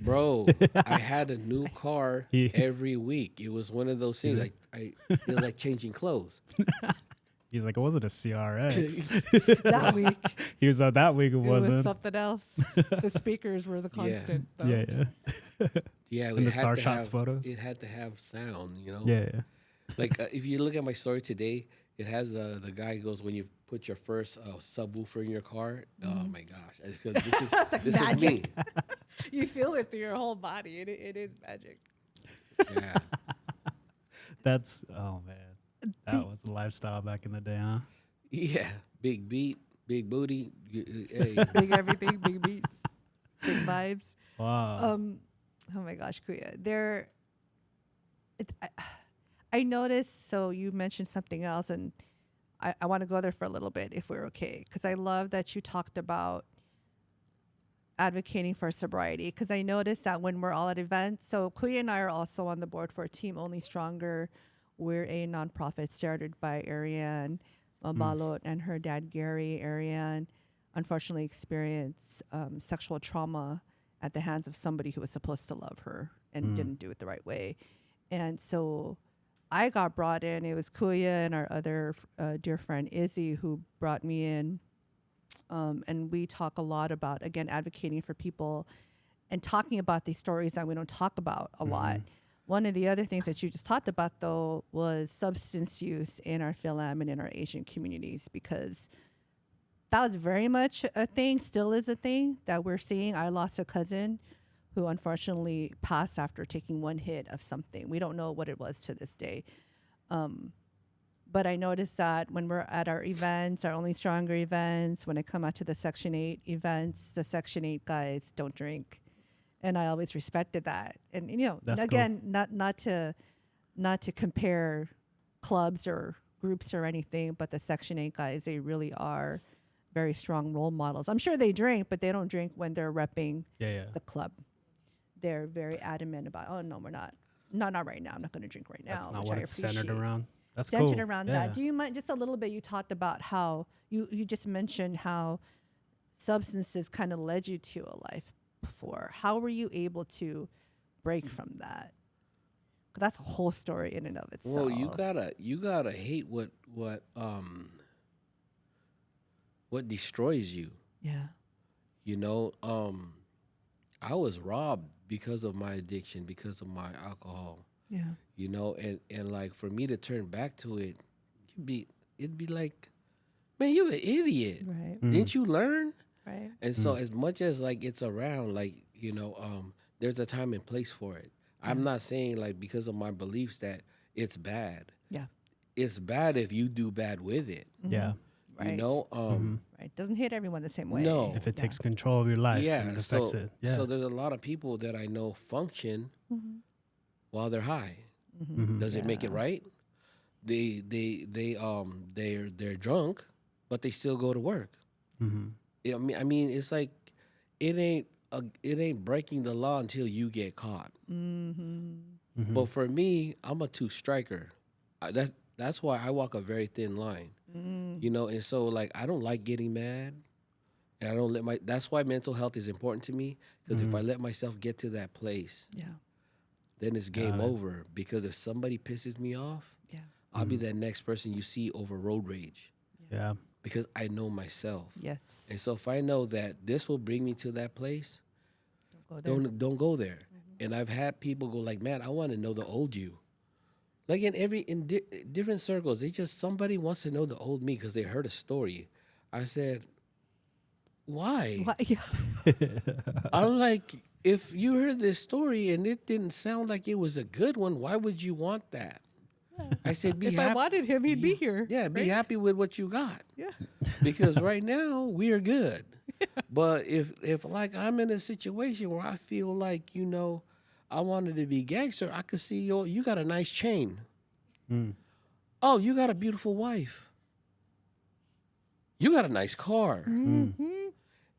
bro, I had a new car Yeah. every week. It was one of those things. It was like changing clothes. He's like, it wasn't a CRX. That week He was that week. It it was wasn't. something else. The speakers were the constant. though. Yeah. Yeah. Yeah, And the Star Shots photos. It had to have sound, you know. Yeah. Yeah. Like if you look at my story today, it has the guy goes when you put your first subwoofer in your car. Oh my gosh, it's 'cause this is me. Magic. You feel it through your whole body. It is magic. Yeah, That's oh man, that was the lifestyle back in the day, huh? yeah. Big beat, big booty. Hey, Big everything, big beats, big vibes. Wow. Oh my gosh, Kuya. I noticed. So you mentioned something else, and I want to go there for a little bit if we're okay, because I love that you talked about advocating for sobriety. Because I noticed that when we're all at events, so Kuya and I are also on the board for Team Only Stronger. We're a nonprofit started by Ariane Mabalot and her dad Gary. Ariane unfortunately experienced sexual trauma at the hands of somebody who was supposed to love her and didn't do it the right way. And so I got brought in. It was Kuya and our other dear friend Izzy who brought me in. And we talk a lot about, again, advocating for people and talking about these stories that we don't talk about a lot. One of the other things that you just talked about, though, was substance use in our Philam and in our Asian communities, because that was very much a thing, still is a thing that we're seeing. I lost a cousin who unfortunately passed after taking one hit of something. We don't know what it was to this day. But I noticed that when we're at our events, our Only Stronger events, when I come out to the Section 8 events, the Section 8 guys don't drink. And I always respected that. And, you know, That's again, not to compare clubs or groups or anything, but the Section 8 guys, they really are very strong role models. I'm sure they drink, but they don't drink when they're repping the club. They're very adamant about, oh, no, we're not. No, not right now. I'm not going to drink right now. That's not which what I it's centered appreciate. around. That's Centered cool. around that. Do you mind just a little bit? You talked about how you just mentioned how substances kind of led you to a life before. How were you able to break from that? 'Cause that's a whole story in and of itself. Well, you gotta hate what destroys you. Yeah. You know, I was robbed because of my addiction, because of my alcohol. Yeah. You know, and like for me to turn back to it, it'd be like, man, you're an idiot. Right. Didn't you learn? Right. And so as much as like it's around, like, you know, there's a time and place for it. I'm not saying like because of my beliefs that it's bad. Yeah. It's bad if you do bad with it. Yeah. Right. You know, Right. Doesn't hit everyone the same way. No. If it takes control of your life and yeah. it affects So it. Yeah. so there's a lot of people that I know function while they're high. Does it make it right? They're drunk, but they still go to work. I mean, it's like it ain't breaking the law until you get caught. But for me, I'm a two-striker. That's why I walk a very thin line. You know, and so like I don't like getting mad, and I don't let that's why mental health is important to me, because if I let myself get to that place, then it's game over. Because if somebody pisses me off, I'll be that next person you see over road rage. Yeah. Because I know myself. Yes. And so if I know that this will bring me to that place, don't go there. And I've had people go like, man, I want to know the old you. Like in different circles, somebody wants to know the old me because they heard a story. I said, why? What? Yeah. I'm like, if you heard this story and it didn't sound like it was a good one, why would you want that? I said, be If happy. I wanted him, he'd be here. Yeah, be happy with what you got. Yeah. Because right now we are good. But if like I'm in a situation where I feel like, you know, I wanted to be gangster, I could see you got a nice chain. Oh, you got a beautiful wife. You got a nice car. And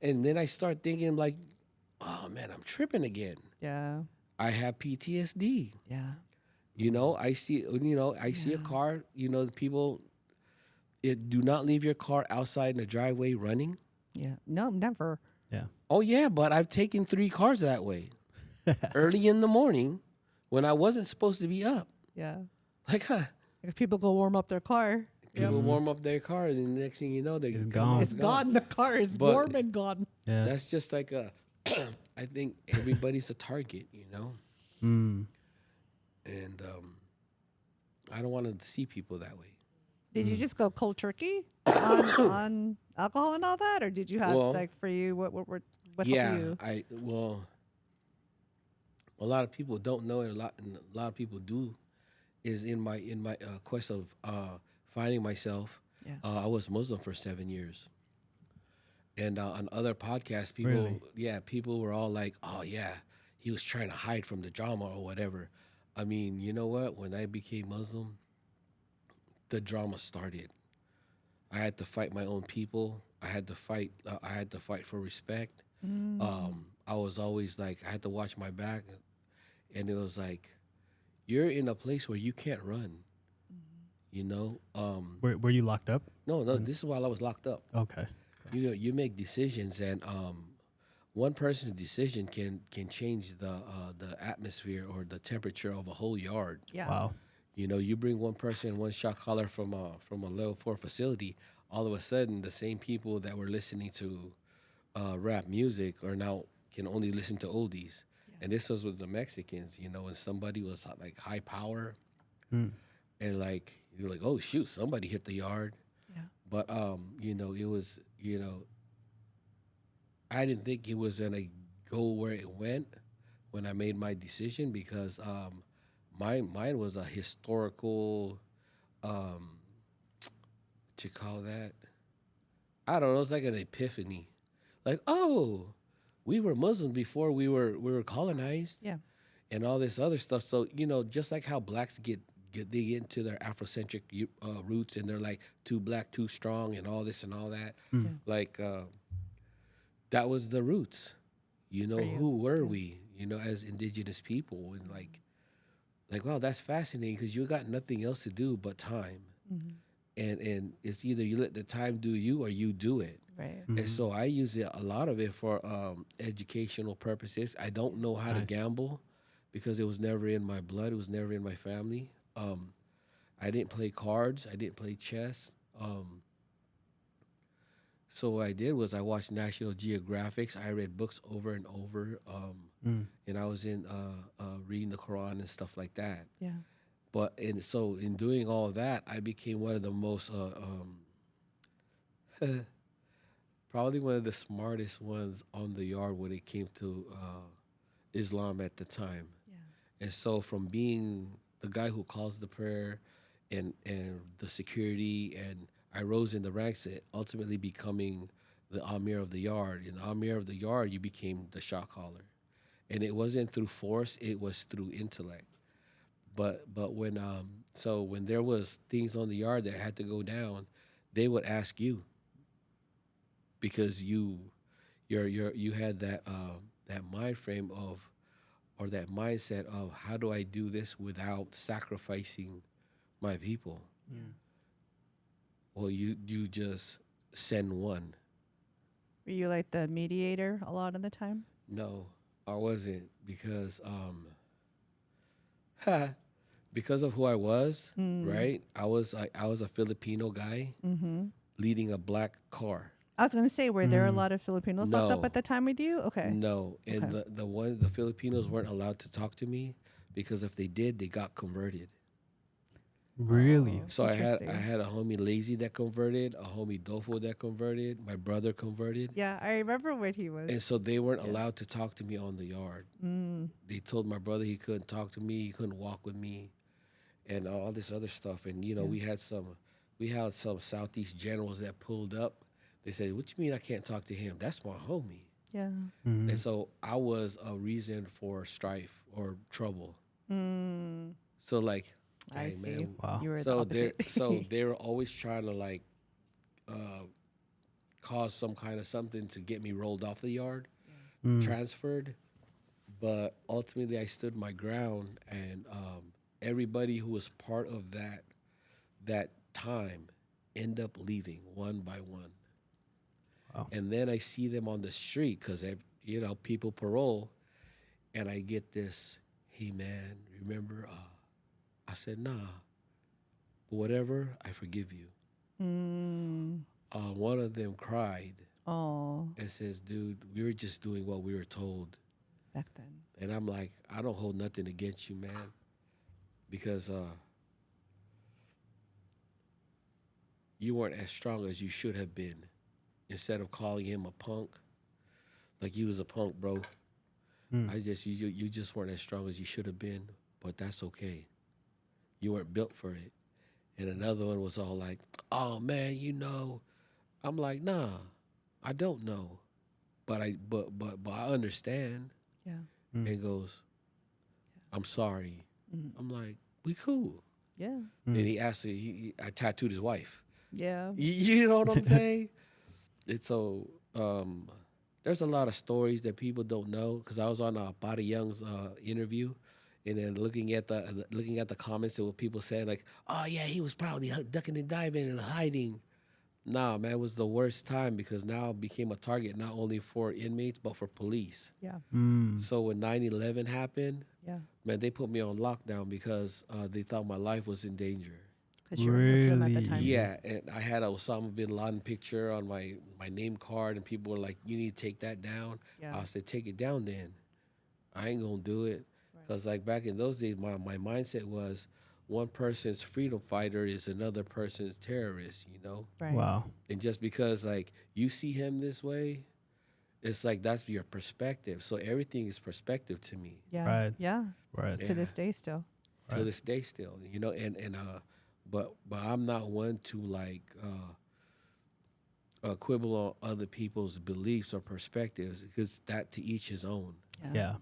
then I start thinking like, oh man, I'm tripping again. Yeah. I have PTSD. Yeah. You know, I see a car, you know, people do not leave your car outside in the driveway running. Yeah. No, never. Yeah. Oh yeah, but I've taken 3 cars that way. Early in the morning when I wasn't supposed to be up. Yeah. Like, Because people go warm up their car. people warm up their cars and the next thing you know, It's gone. It's gone. The car is But- warm and gone. Yeah. That's just like I think everybody's a target, you know? And I don't want to see people that way. Did you just go cold turkey on alcohol and all that, or did you have like for you what helped you? A lot of people don't know it. A lot of people do. Is in my quest of finding myself. Yeah. I was Muslim for 7 years, and on other podcasts, people were all like, "Oh yeah, he was trying to hide from the drama or whatever." I mean, you know what? When I became Muslim, the drama started. I had to fight my own people. I had to fight. I had to fight for respect. I was always like, I had to watch my back, and it was like, you're in a place where you can't run. You know, Were you locked up? no, no. This is while I was locked up. Okay. You know, you make decisions, and one person's decision can change the atmosphere or the temperature of a whole yard. Yeah. Wow. You know, you bring one person, one shot caller from a level 4 facility, all of a sudden the same people that were listening to rap music are now can only listen to oldies. And this was with the Mexicans, you know, when somebody was like high power and like you're like, oh shoot, somebody hit the yard. Yeah. But you know, it was, you know, I didn't think it was gonna go where it went when I made my decision because mine was a historical what you call that? I don't know, it's like an epiphany. Like, oh, we were Muslim before we were colonized Yeah. and all this other stuff. So, you know, just like how blacks they get into their Afrocentric roots and they're like too black, too strong and all this and all that. Like that was the roots. You know, For you. who were we, you know, as indigenous people and like wow, that's fascinating because you got nothing else to do but time. And it's either you let the time do you or you do it. Right. And so I use it, a lot of it for educational purposes. I don't know how to Nice. gamble because it was never in my blood. It was never in my family. I didn't play cards. I didn't play chess. So what I did was I watched National Geographics. I read books over and over, and I was in reading the Quran and stuff like that. Yeah. But and so in doing all that, I became one of the most probably one of the smartest ones on the yard when it came to Islam at the time. Yeah. And so from being the guy who calls the prayer and the security, and I rose in the ranks and ultimately becoming the Amir of the yard. In the Amir of the yard, you became the shot caller. And it wasn't through force, it was through intellect. But when so when there was things on the yard that had to go down, they would ask you because you had that mind frame of or that mindset of how do I do this without sacrificing my people? Well, you just send one. Were you like the mediator a lot of the time? No, I wasn't because because of who I was, right? I was a Filipino guy leading a black car. I was going to say, were there a lot of Filipinos locked up No. at the time with you? Okay. No, and Okay. the Filipinos weren't allowed to talk to me because if they did, they got converted. Really? So I Interesting. had a homie Lazy that converted, a homie Dofo that converted, my brother converted. Yeah, I remember what he was. And so they weren't allowed to talk to me on the yard. They told my brother he couldn't talk to me, he couldn't walk with me, and all this other stuff. And you know, we had some Southeast generals that pulled up. They said, "What you mean I can't talk to him? That's my homie." Yeah. And so I was a reason for strife or trouble. So like, I dang, see. man. Wow. You were the So opposite. they were always trying to like cause some kind of something to get me rolled off the yard, transferred. But ultimately, I stood my ground, and everybody who was part of that time end up leaving one by one. Wow. And then I see them on the street because you know people parole, and I get this, hey man, remember? I said nah, but whatever, I forgive you. One of them cried Oh, and says, dude, we were just doing what we were told. back then. And I'm like, I don't hold nothing against you, man, because you weren't as strong as you should have been. Instead of calling him a punk, like he was a punk, bro. You just weren't as strong as you should have been, but that's okay. You weren't built for it. And another one was all like, oh man, you know. I'm like, nah, I don't know. But I understand. Yeah. And goes, I'm sorry. I'm like, we cool. Yeah. And he asked me, I tattooed his wife. Yeah. You know what I'm saying? And so there's a lot of stories that people don't know because I was on Bada Young's interview, and then looking at the comments and what people said, like, oh yeah, he was probably ducking and diving and hiding. Nah, man, it was the worst time because now I became a target not only for inmates but for police. Yeah. So when 9/11 happened, Yeah. man, they put me on lockdown because they thought my life was in danger. Because you were Muslim at the Really? time. Yeah, and I had a Osama bin Laden picture on my name card, and people were like, "You need to take that down." Yeah. I said, "Take it down, then." I ain't gonna do it because, like back in those days, my mindset was one person's freedom fighter is another person's terrorist. You know, Right. Wow. and just because like you see him this way, it's like that's your perspective. So everything is perspective to me. Yeah. Right. Yeah. Right. To this day still. To this day still, you know, but I'm not one to like quibble on other people's beliefs or perspectives because that to each his own. Yeah.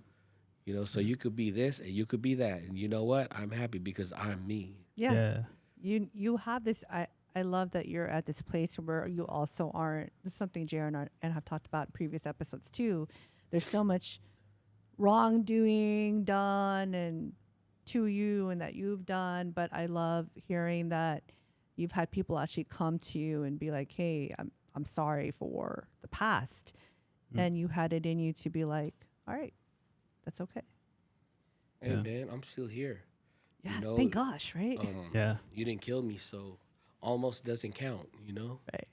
You know, so you could be this and you could be that, and you know what? I'm happy because I'm me. Yeah. You have this. I love that you're at this place where you also aren't. This is something Jaron and have talked about in previous episodes too. There's so much wrongdoing done and to you and that you've done, but I love hearing that you've had people actually come to you and be like, "Hey, I'm sorry for the past," and you had it in you to be like, "All right, that's okay." Hey Yeah. man, I'm still here. Yeah, You know, thank gosh, right? Yeah. You didn't kill me, so almost doesn't count. You know. Right.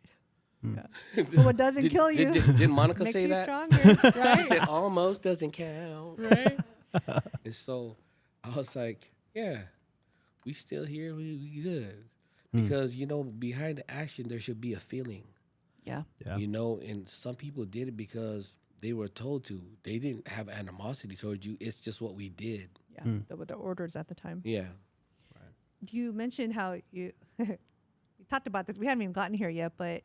Yeah. But what doesn't kill you Did Monica makes say you that? stronger, She right? said almost doesn't count, right? And so I was like, yeah, we still here, we good. Because, you know, behind the action, there should be a feeling, Yeah. Yeah. you know, and some people did it because they were told to. They didn't have animosity towards you. It's just what we did. Yeah. With the orders at the time. Yeah. You mentioned how you you talked about this. We haven't even gotten here yet, but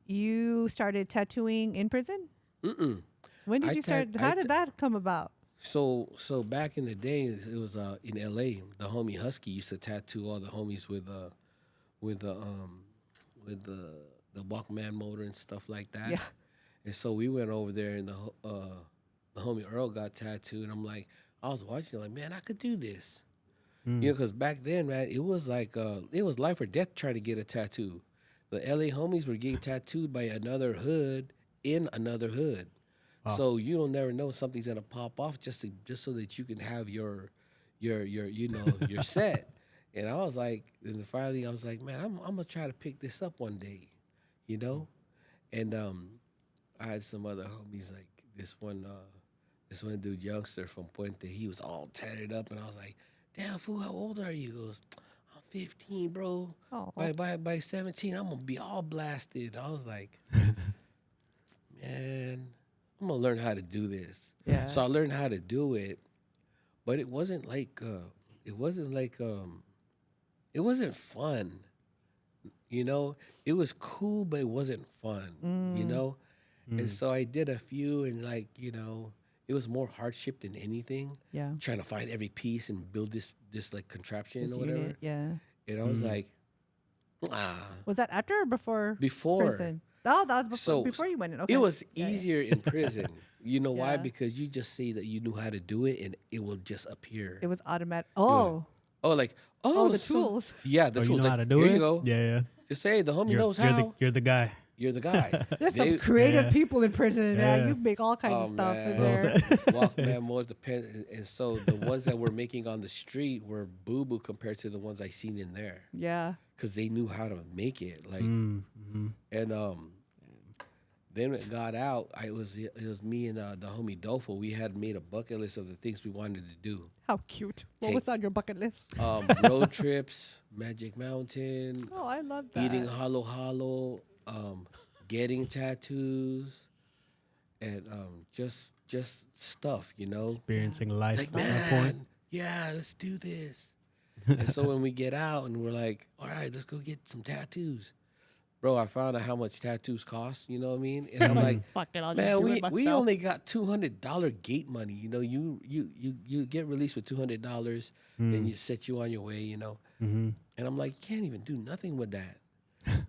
you started tattooing in prison? Mm-mm. When did I you start? tat- How I did that come about? So back in the day, it was in L.A. The homie Husky used to tattoo all the homies with the Walkman motor and stuff like that. Yeah. And so we went over there, and the homie Earl got tattooed. And I'm like, I was watching, like, man, I could do this. You know, because back then, man, it was like it was life or death trying to get a tattoo. The L.A. homies were getting tattooed by another hood in another hood. So you don't never know something's gonna pop off just so that you can have your you know your set. And I was like, and finally I was like, man, I'm gonna try to pick this up one day, you know. And I had some other homies like this one dude youngster from Puente. He was all tatted up, and I was like, damn fool, how old are you? He goes, I'm 15, bro. Oh. By 17, I'm gonna be all blasted. I was like, man, I'm gonna learn how to do this. Yeah. So I learned how to do it, but it wasn't fun. You know, it was cool, but it wasn't fun. You know, and so I did a few, and like you know, it was more hardship than anything. Yeah. Trying to find every piece and build this like contraption This or whatever. unit, yeah. And I was like, Was that after or before before. prison? Oh, that was before, So before you went in. Okay. It was Yeah, yeah. easier in prison. You know why? Yeah. Because you just say that you knew how to do it, and it will just appear. It was automatic. Oh. Oh, like Oh, the so- tools. Yeah, the Oh, tools. you know like, how to do here it? you go. Yeah. Yeah. Just say the homie You're, knows you're how. you're the guy. You're the guy. There's some They- creative Yeah. people in prison, man. Yeah. You make all kinds of Oh, stuff in man. there. Walkman more depends, and so the ones that we're making on the street were boo boo compared to the ones I seen in there, Yeah. because they knew how to make it. Like, Mm-hmm. and then when it got out, it was me and the homie Dolfo. We had made a bucket list of the things we wanted to do. How cute. What Take- was on your bucket list? Road trips, Magic Mountain, Oh, I love that. eating hollow, getting tattoos, and just stuff, you know. Experiencing life Like, at that point. man, yeah, let's do this. And so when we get out and we're like, all right, let's go get some tattoos. bro, I found out how much tattoos cost. You know what I mean? And I'm like, Fuck it, I'll just man, do it we myself. only got $200 gate money. You know, you get released with $200, then you set you on your way. You know, Mm-hmm. and I'm like, you can't even do nothing with that.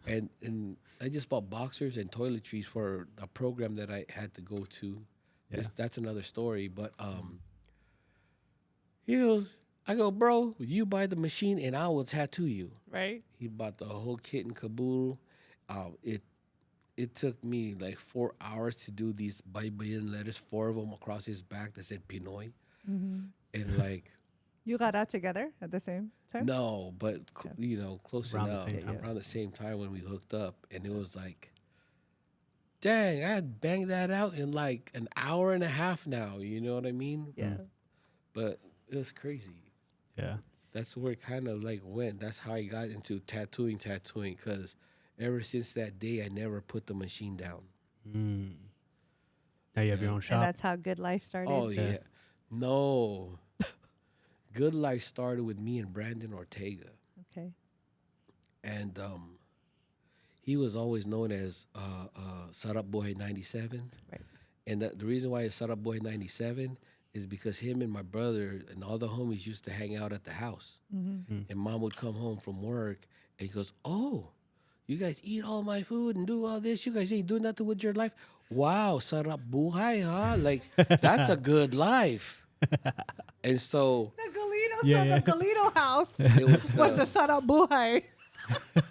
And I just bought boxers and toiletries for a program that I had to go to. Yeah. That's another story. But he goes, I go, bro, you buy the machine and I will tattoo you. Right? He bought the whole kit and caboodle. It took me like 4 hours to do these Bible letters, 4 of them across his back that said Pinoy. And like, You got out together at the same time? no, but close Around the enough. same time. Around the same time when we hooked up, and it was like, dang, I had banged that out in like an hour and a half now. You know what I mean? Yeah. But it was crazy. Yeah. That's where it kind of like went. That's how I got into tattooing, because ever since that day, I never put the machine down. Mm. Now you have your own And shop. that's how Good Life started. Oh Yeah. yeah, no. Good Life started with me and Brandon Ortega, Okay. and he was always known as Sarap Boy 97. Right. And the reason why it's Sarap Boy 97 is because him and my brother and all the homies used to hang out at the house. And Mom would come home from work and he goes, oh, you guys eat all my food and do all this. You guys ain't doing nothing with your life. Wow, Sarap Buhay, huh? Like, that's a good life. And so The Galito, Yeah, so yeah. the Galito house it was was the Sarap Buhay.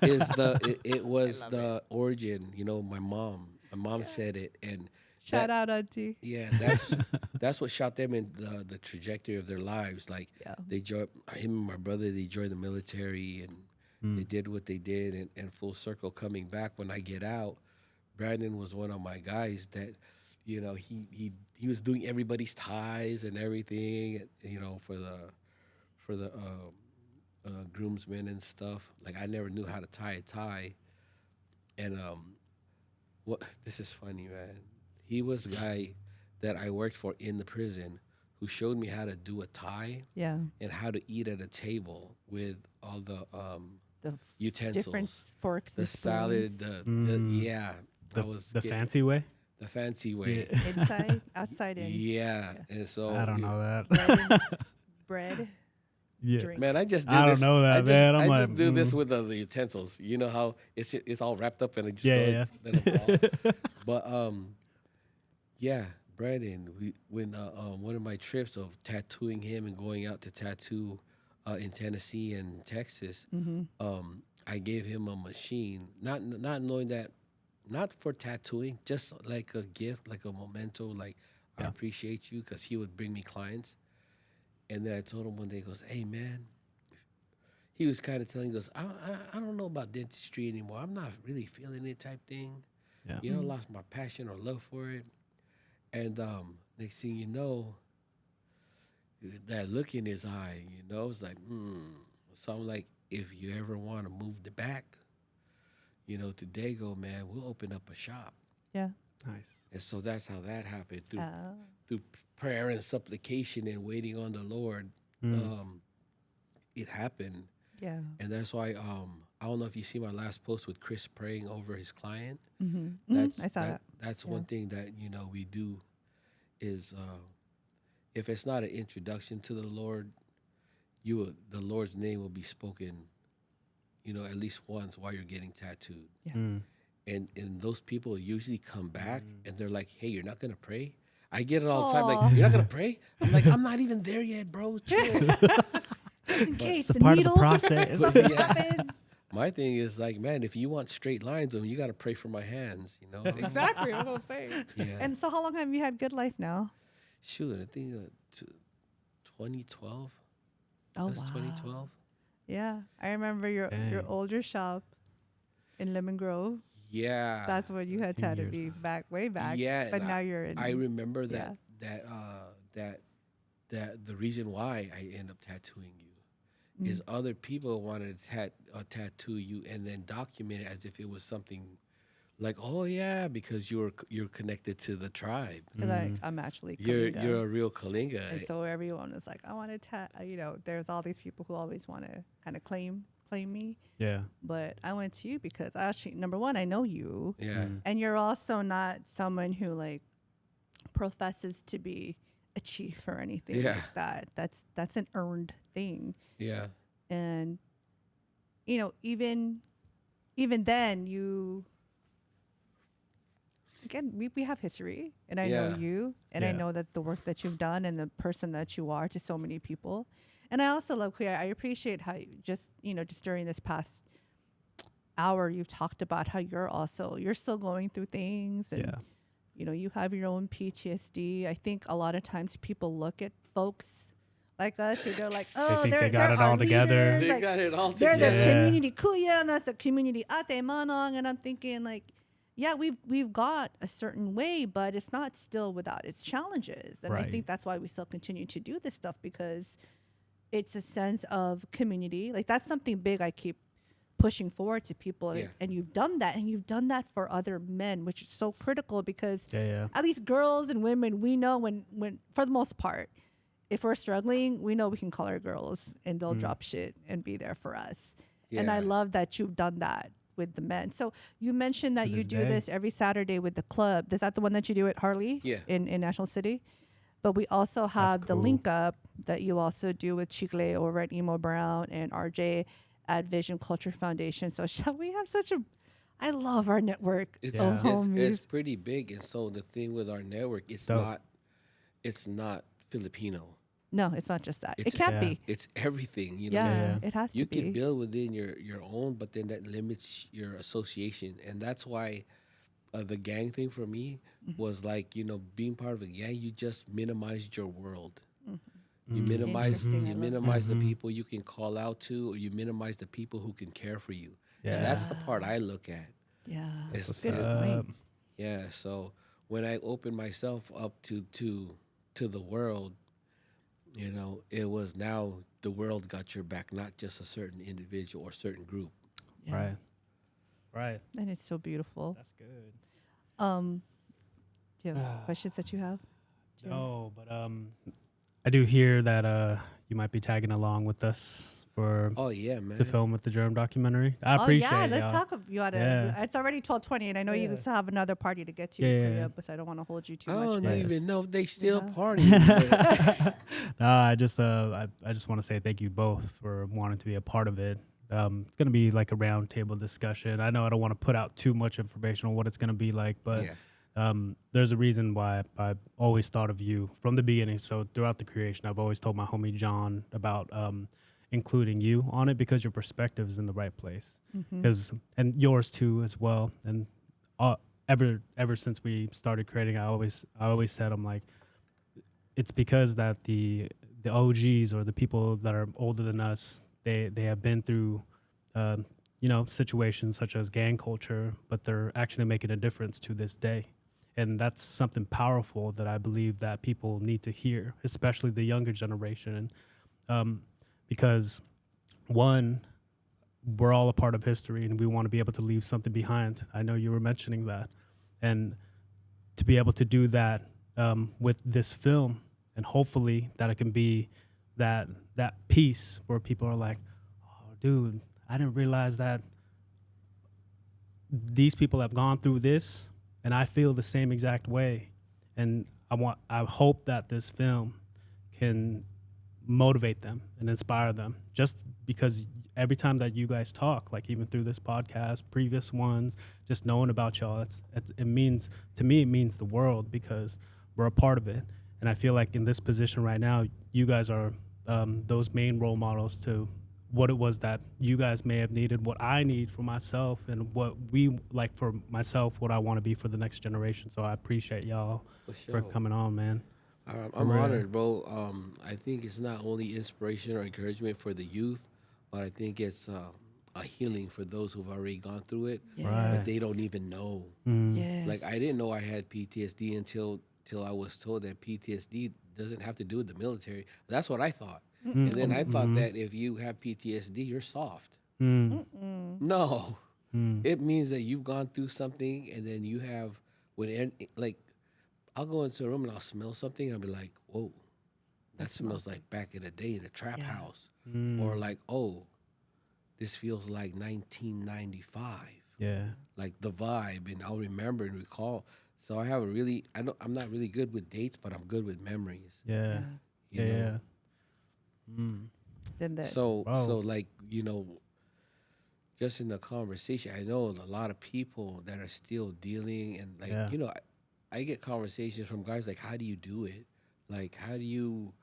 it was the origin. You know, my mom said it, and Shout that- out, Auntie. yeah, that's what shot them in the trajectory of their lives. Like Yeah. they joined him and my brother. They joined the military and they did what they did. And full circle coming back when I get out, Brandon was one of my guys that, he was doing everybody's ties and everything. For the groomsmen and stuff. Like I never knew how to tie a tie, and what this is funny, man. He was the guy that I worked for in the prison who showed me how to do a tie Yeah. and how to eat at a table with all the The utensils, different forks the and salad, spoons. yeah, The, I was the getting- fancy way. the fancy way, Yeah. Inside, outside, in. yeah. And so I don't know that. Bread, Yeah. drink. Man, I just do I don't this. know that, I just, man. I'm I like, just do this with the utensils. You know how it's all wrapped up and I just Yeah, throw it, then it's all. But yeah, Brandon. When one of my trips of tattooing him and going out to tattoo in Tennessee and Texas, I gave him a machine, not knowing that, not for tattooing, just like a gift, like a memento, like I Yeah. appreciate you, because he would bring me clients. And then I told him one day, he goes, hey, man, he was kind of telling, he goes, I don't know about dentistry anymore. I'm not really feeling it type thing. Yeah. You know, lost my passion or love for it. And next thing you know, that look in his eye, it's like, So I'm like, if you ever want to move the back, to Dago, man, we'll open up a shop. Yeah. Nice. And so that's how that happened, Oh. through prayer and supplication and waiting on the Lord. It happened. Yeah. And that's why I don't know if you see my last post with Chris praying over his client. I saw that. That's Yeah. one thing that we do is if it's not an introduction to the Lord, the Lord's name will be spoken, at least once while you're getting tattooed. Yeah. And those people usually come back and they're like, hey, you're not gonna pray? I get it all the time. Like, you're not gonna pray? I'm like, I'm not even there yet, bro. Chill. Just in case It's a the part needle of the process. something Yeah. happens. My thing is like, man, if you want straight lines, then you got to pray for my hands, Exactly. That's what I'm saying. Yeah. And so, how long have you had Good Life now? Shoot, I think 2012. Oh, That's wow. 2012. Yeah, I remember your Dang. older shop in Lemon Grove. Yeah. That's when you had 13 tattooed years me back, way back. Yeah, But now you're in. I remember yeah. that the reason why I end up tattooing you is other people wanted to tattoo you and then document it as if it was something like, oh yeah, because you're connected to the tribe. 'Cause I'm actually You're Kalinga. a real Kalinga. And so everyone was like, I want to there's all these people who always want to kind of claim claim me. Yeah. But I went to you because I actually, number one, I know you. Yeah. And you're also not someone who like professes to be a chief or anything Yeah. like that. That's an earned thing. Yeah. And you know, even then you again we have history and I know Yeah. you and I Yeah. know that the work that you've done and the person that you are to so many people. And I also love Kuya. I appreciate how you just during this past hour you've talked about how you're still going through things and Yeah. you have your own PTSD. I think a lot of times people look at folks like us who they're like, oh, think they they're got it our all together. leaders. They Like, got it all they're together. the Yeah. community Kuya and that's the community Ate Manong. And I'm thinking like, yeah, we've got a certain way, but it's not still without its challenges. And I Right. think that's why we still continue to do this stuff because it's a sense of community. Like that's something big I keep pushing forward to people. Yeah. And you've done that and you've done that for other men, which is so critical because Yeah. at least girls and women, we know when for the most part, if we're struggling, we know we can call our girls and they'll drop shit and be there for us. And I Yeah. love that you've done that with the men. So you mentioned that To you this do day. this every Saturday with the club. Is that the one that you do at Harley? Yeah. In National City? But we also have the cool. link up that you also do with Chicle over at Emo Brown and RJ at Vision Culture Foundation. So shall we have I love our network It's, of homies. it's pretty big, and so the thing with our network, Dope. it's not Filipino. No, it's not just that. It It's- can't Yeah. be. It's everything. You know, Yeah, Yeah. it has to you be. can build within your own, but then that limits your association, and that's why the gang thing for me was like being part of a gang. You just minimized your world. You minimize Interesting, I you love minimize the people you can call out to, or you minimize the people who can care for you. And that's the part I look at. Yeah, It's- good it's- point. Yeah. So when I opened myself up to the world, it was now the world got your back, not just a certain individual or certain group. Yeah. Right. Right. And it's so beautiful. That's good. Do you have questions that you have? No, but I do hear that you might be tagging along with us for Oh yeah, man. the film with the Germ documentary. I appreciate Oh yeah, it. let's talk. You gotta. Yeah. It's already 12:20, and I know you still have another party to get to, Yeah. but I don't want to hold you too I much. don't but- even know if they still Yeah. party. but- No, I just want to say thank you both for wanting to be a part of it. It's gonna be like a roundtable discussion. I know I don't want to put out too much information on what it's gonna be like, but Yeah. there's a reason why I always thought of you from the beginning. So throughout the creation, I've always told my homie John about including you on it because your perspective is in the right place. And yours too as well. And ever since we started creating, I always said I'm like, it's because that the OGs or the people that are older than us, they have been through situations such as gang culture, but they're actually making a difference to this day. And that's something powerful that I believe that people need to hear, especially the younger generation. Because one, we're all a part of history and we want to be able to leave something behind. I know you were mentioning that. And to be able to do that with this film, and hopefully that it can be that piece where people are like, oh, dude, I didn't realize that these people have gone through this and I feel the same exact way. And I hope that this film can motivate them and inspire them, just because every time that you guys talk, like even through this podcast, previous ones, just knowing about y'all, it means, to me, it means the world because we're a part of it. And I feel like in this position right now, you guys are those main role models to what it was that you guys may have needed, what I need for myself, and what we like for myself, what I want to be for the next generation. So I appreciate y'all For for sure. coming on, man. I'm real. honored, bro. I think it's not only inspiration or encouragement for the youth, but I think it's a healing for those who've already gone through it, Right. but they don't even know. Yes. Like I didn't know I had PTSD until I was told that PTSD doesn't have to do with the military. That's what I thought, and then I thought that if you have PTSD, you're soft. No, it means that you've gone through something, and then you have like. I'll go into a room and I'll smell something and I'll be like, whoa, that smells like back in the day in the trap house. Or like, oh, this feels like 1995. Yeah. Like the vibe, and I'll remember and recall. So I'm not really good with dates, but I'm good with memories. Yeah. You know? Yeah. Mm. Then that. So Wow. like, just in the conversation, I know a lot of people that are still dealing, and like, Yeah. I get conversations from guys like, how do you do it? Like, how do you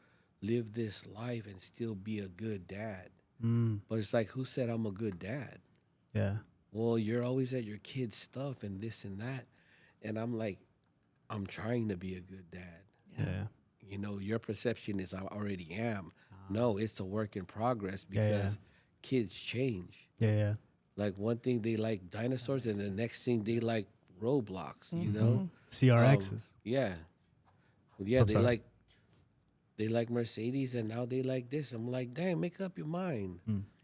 live this life and still be a good dad? Mm. But it's like, who said I'm a good dad? Yeah. Well, you're always at your kids' stuff and this and that. And I'm like, I'm trying to be a good dad. Yeah. Your perception is I already am. No, it's a work in progress Yeah, yeah. because kids change. Yeah. Yeah. Like one thing they like dinosaurs, and the next thing they like Roblox. CRXs. Yeah, yeah. I'm sorry. They like Mercedes, and now they like this. I'm like, dang, make up your mind.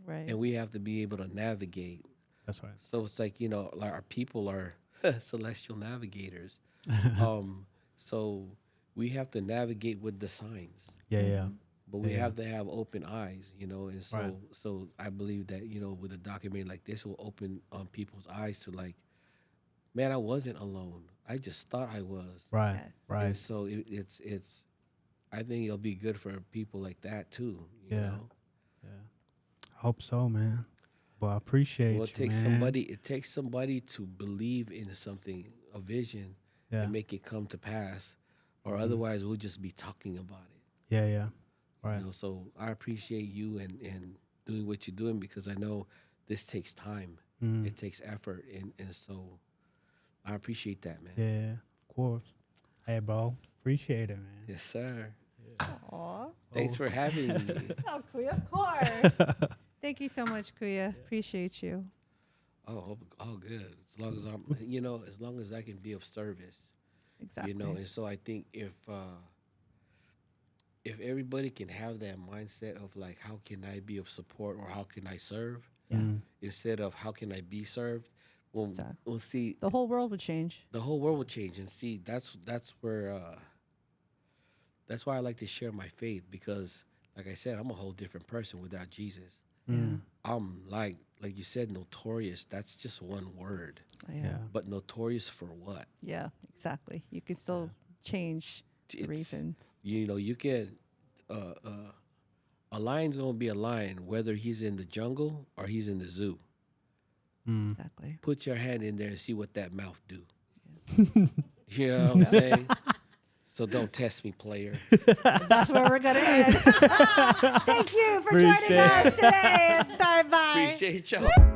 Right. And we have to be able to navigate. That's right. So it's like, like our people are celestial navigators. So we have to navigate with the signs, Yeah. Yeah. but we Yeah. have to have open eyes, and so Right. so I believe that, with a documentary like this will open people's eyes to like, man, I wasn't alone. I just thought I was. Right. Yes. Right. And so it's I think it'll be good for people like that too. You Yeah. know? Yeah. I hope so, man. Well, I appreciate Well, you, man. it takes somebody to believe in something, a vision, Yeah. and make it come to pass, or otherwise we'll just be talking about it. Yeah. Yeah. Right. So I appreciate you and doing what you're doing, because I know this takes time. Mm. It takes effort, and so I appreciate that, man. Yeah. Of course. Hey, bro. Appreciate it, man. Yes, sir. Aw. Thanks for having me. Oh, Kuya, of course. Thank you so much, Kuya. Appreciate you. Oh, all good. As long as as long as I can be of service, Exactly. And so I think if everybody can have that mindset of like, how can I be of support, or how can I serve, instead of how can I be served, well, Exactly. we'll see. The whole world would change. The whole world will change, and see that's where that's why I like to share my faith, because like I said, I'm a whole different person without Jesus. I'm like you said, notorious. That's just one word, Yeah. but notorious for what? Yeah, exactly. You can still change the It's- reasons. You can a lion's gonna be a lion whether he's in the jungle or he's in the zoo. Exactly. Put your hand in there and see what that mouth do. You know what I'm saying? So don't test me, player. That's where we're going to end. Thank you for joining Appreciate us today. Bye-bye. Appreciate y'all.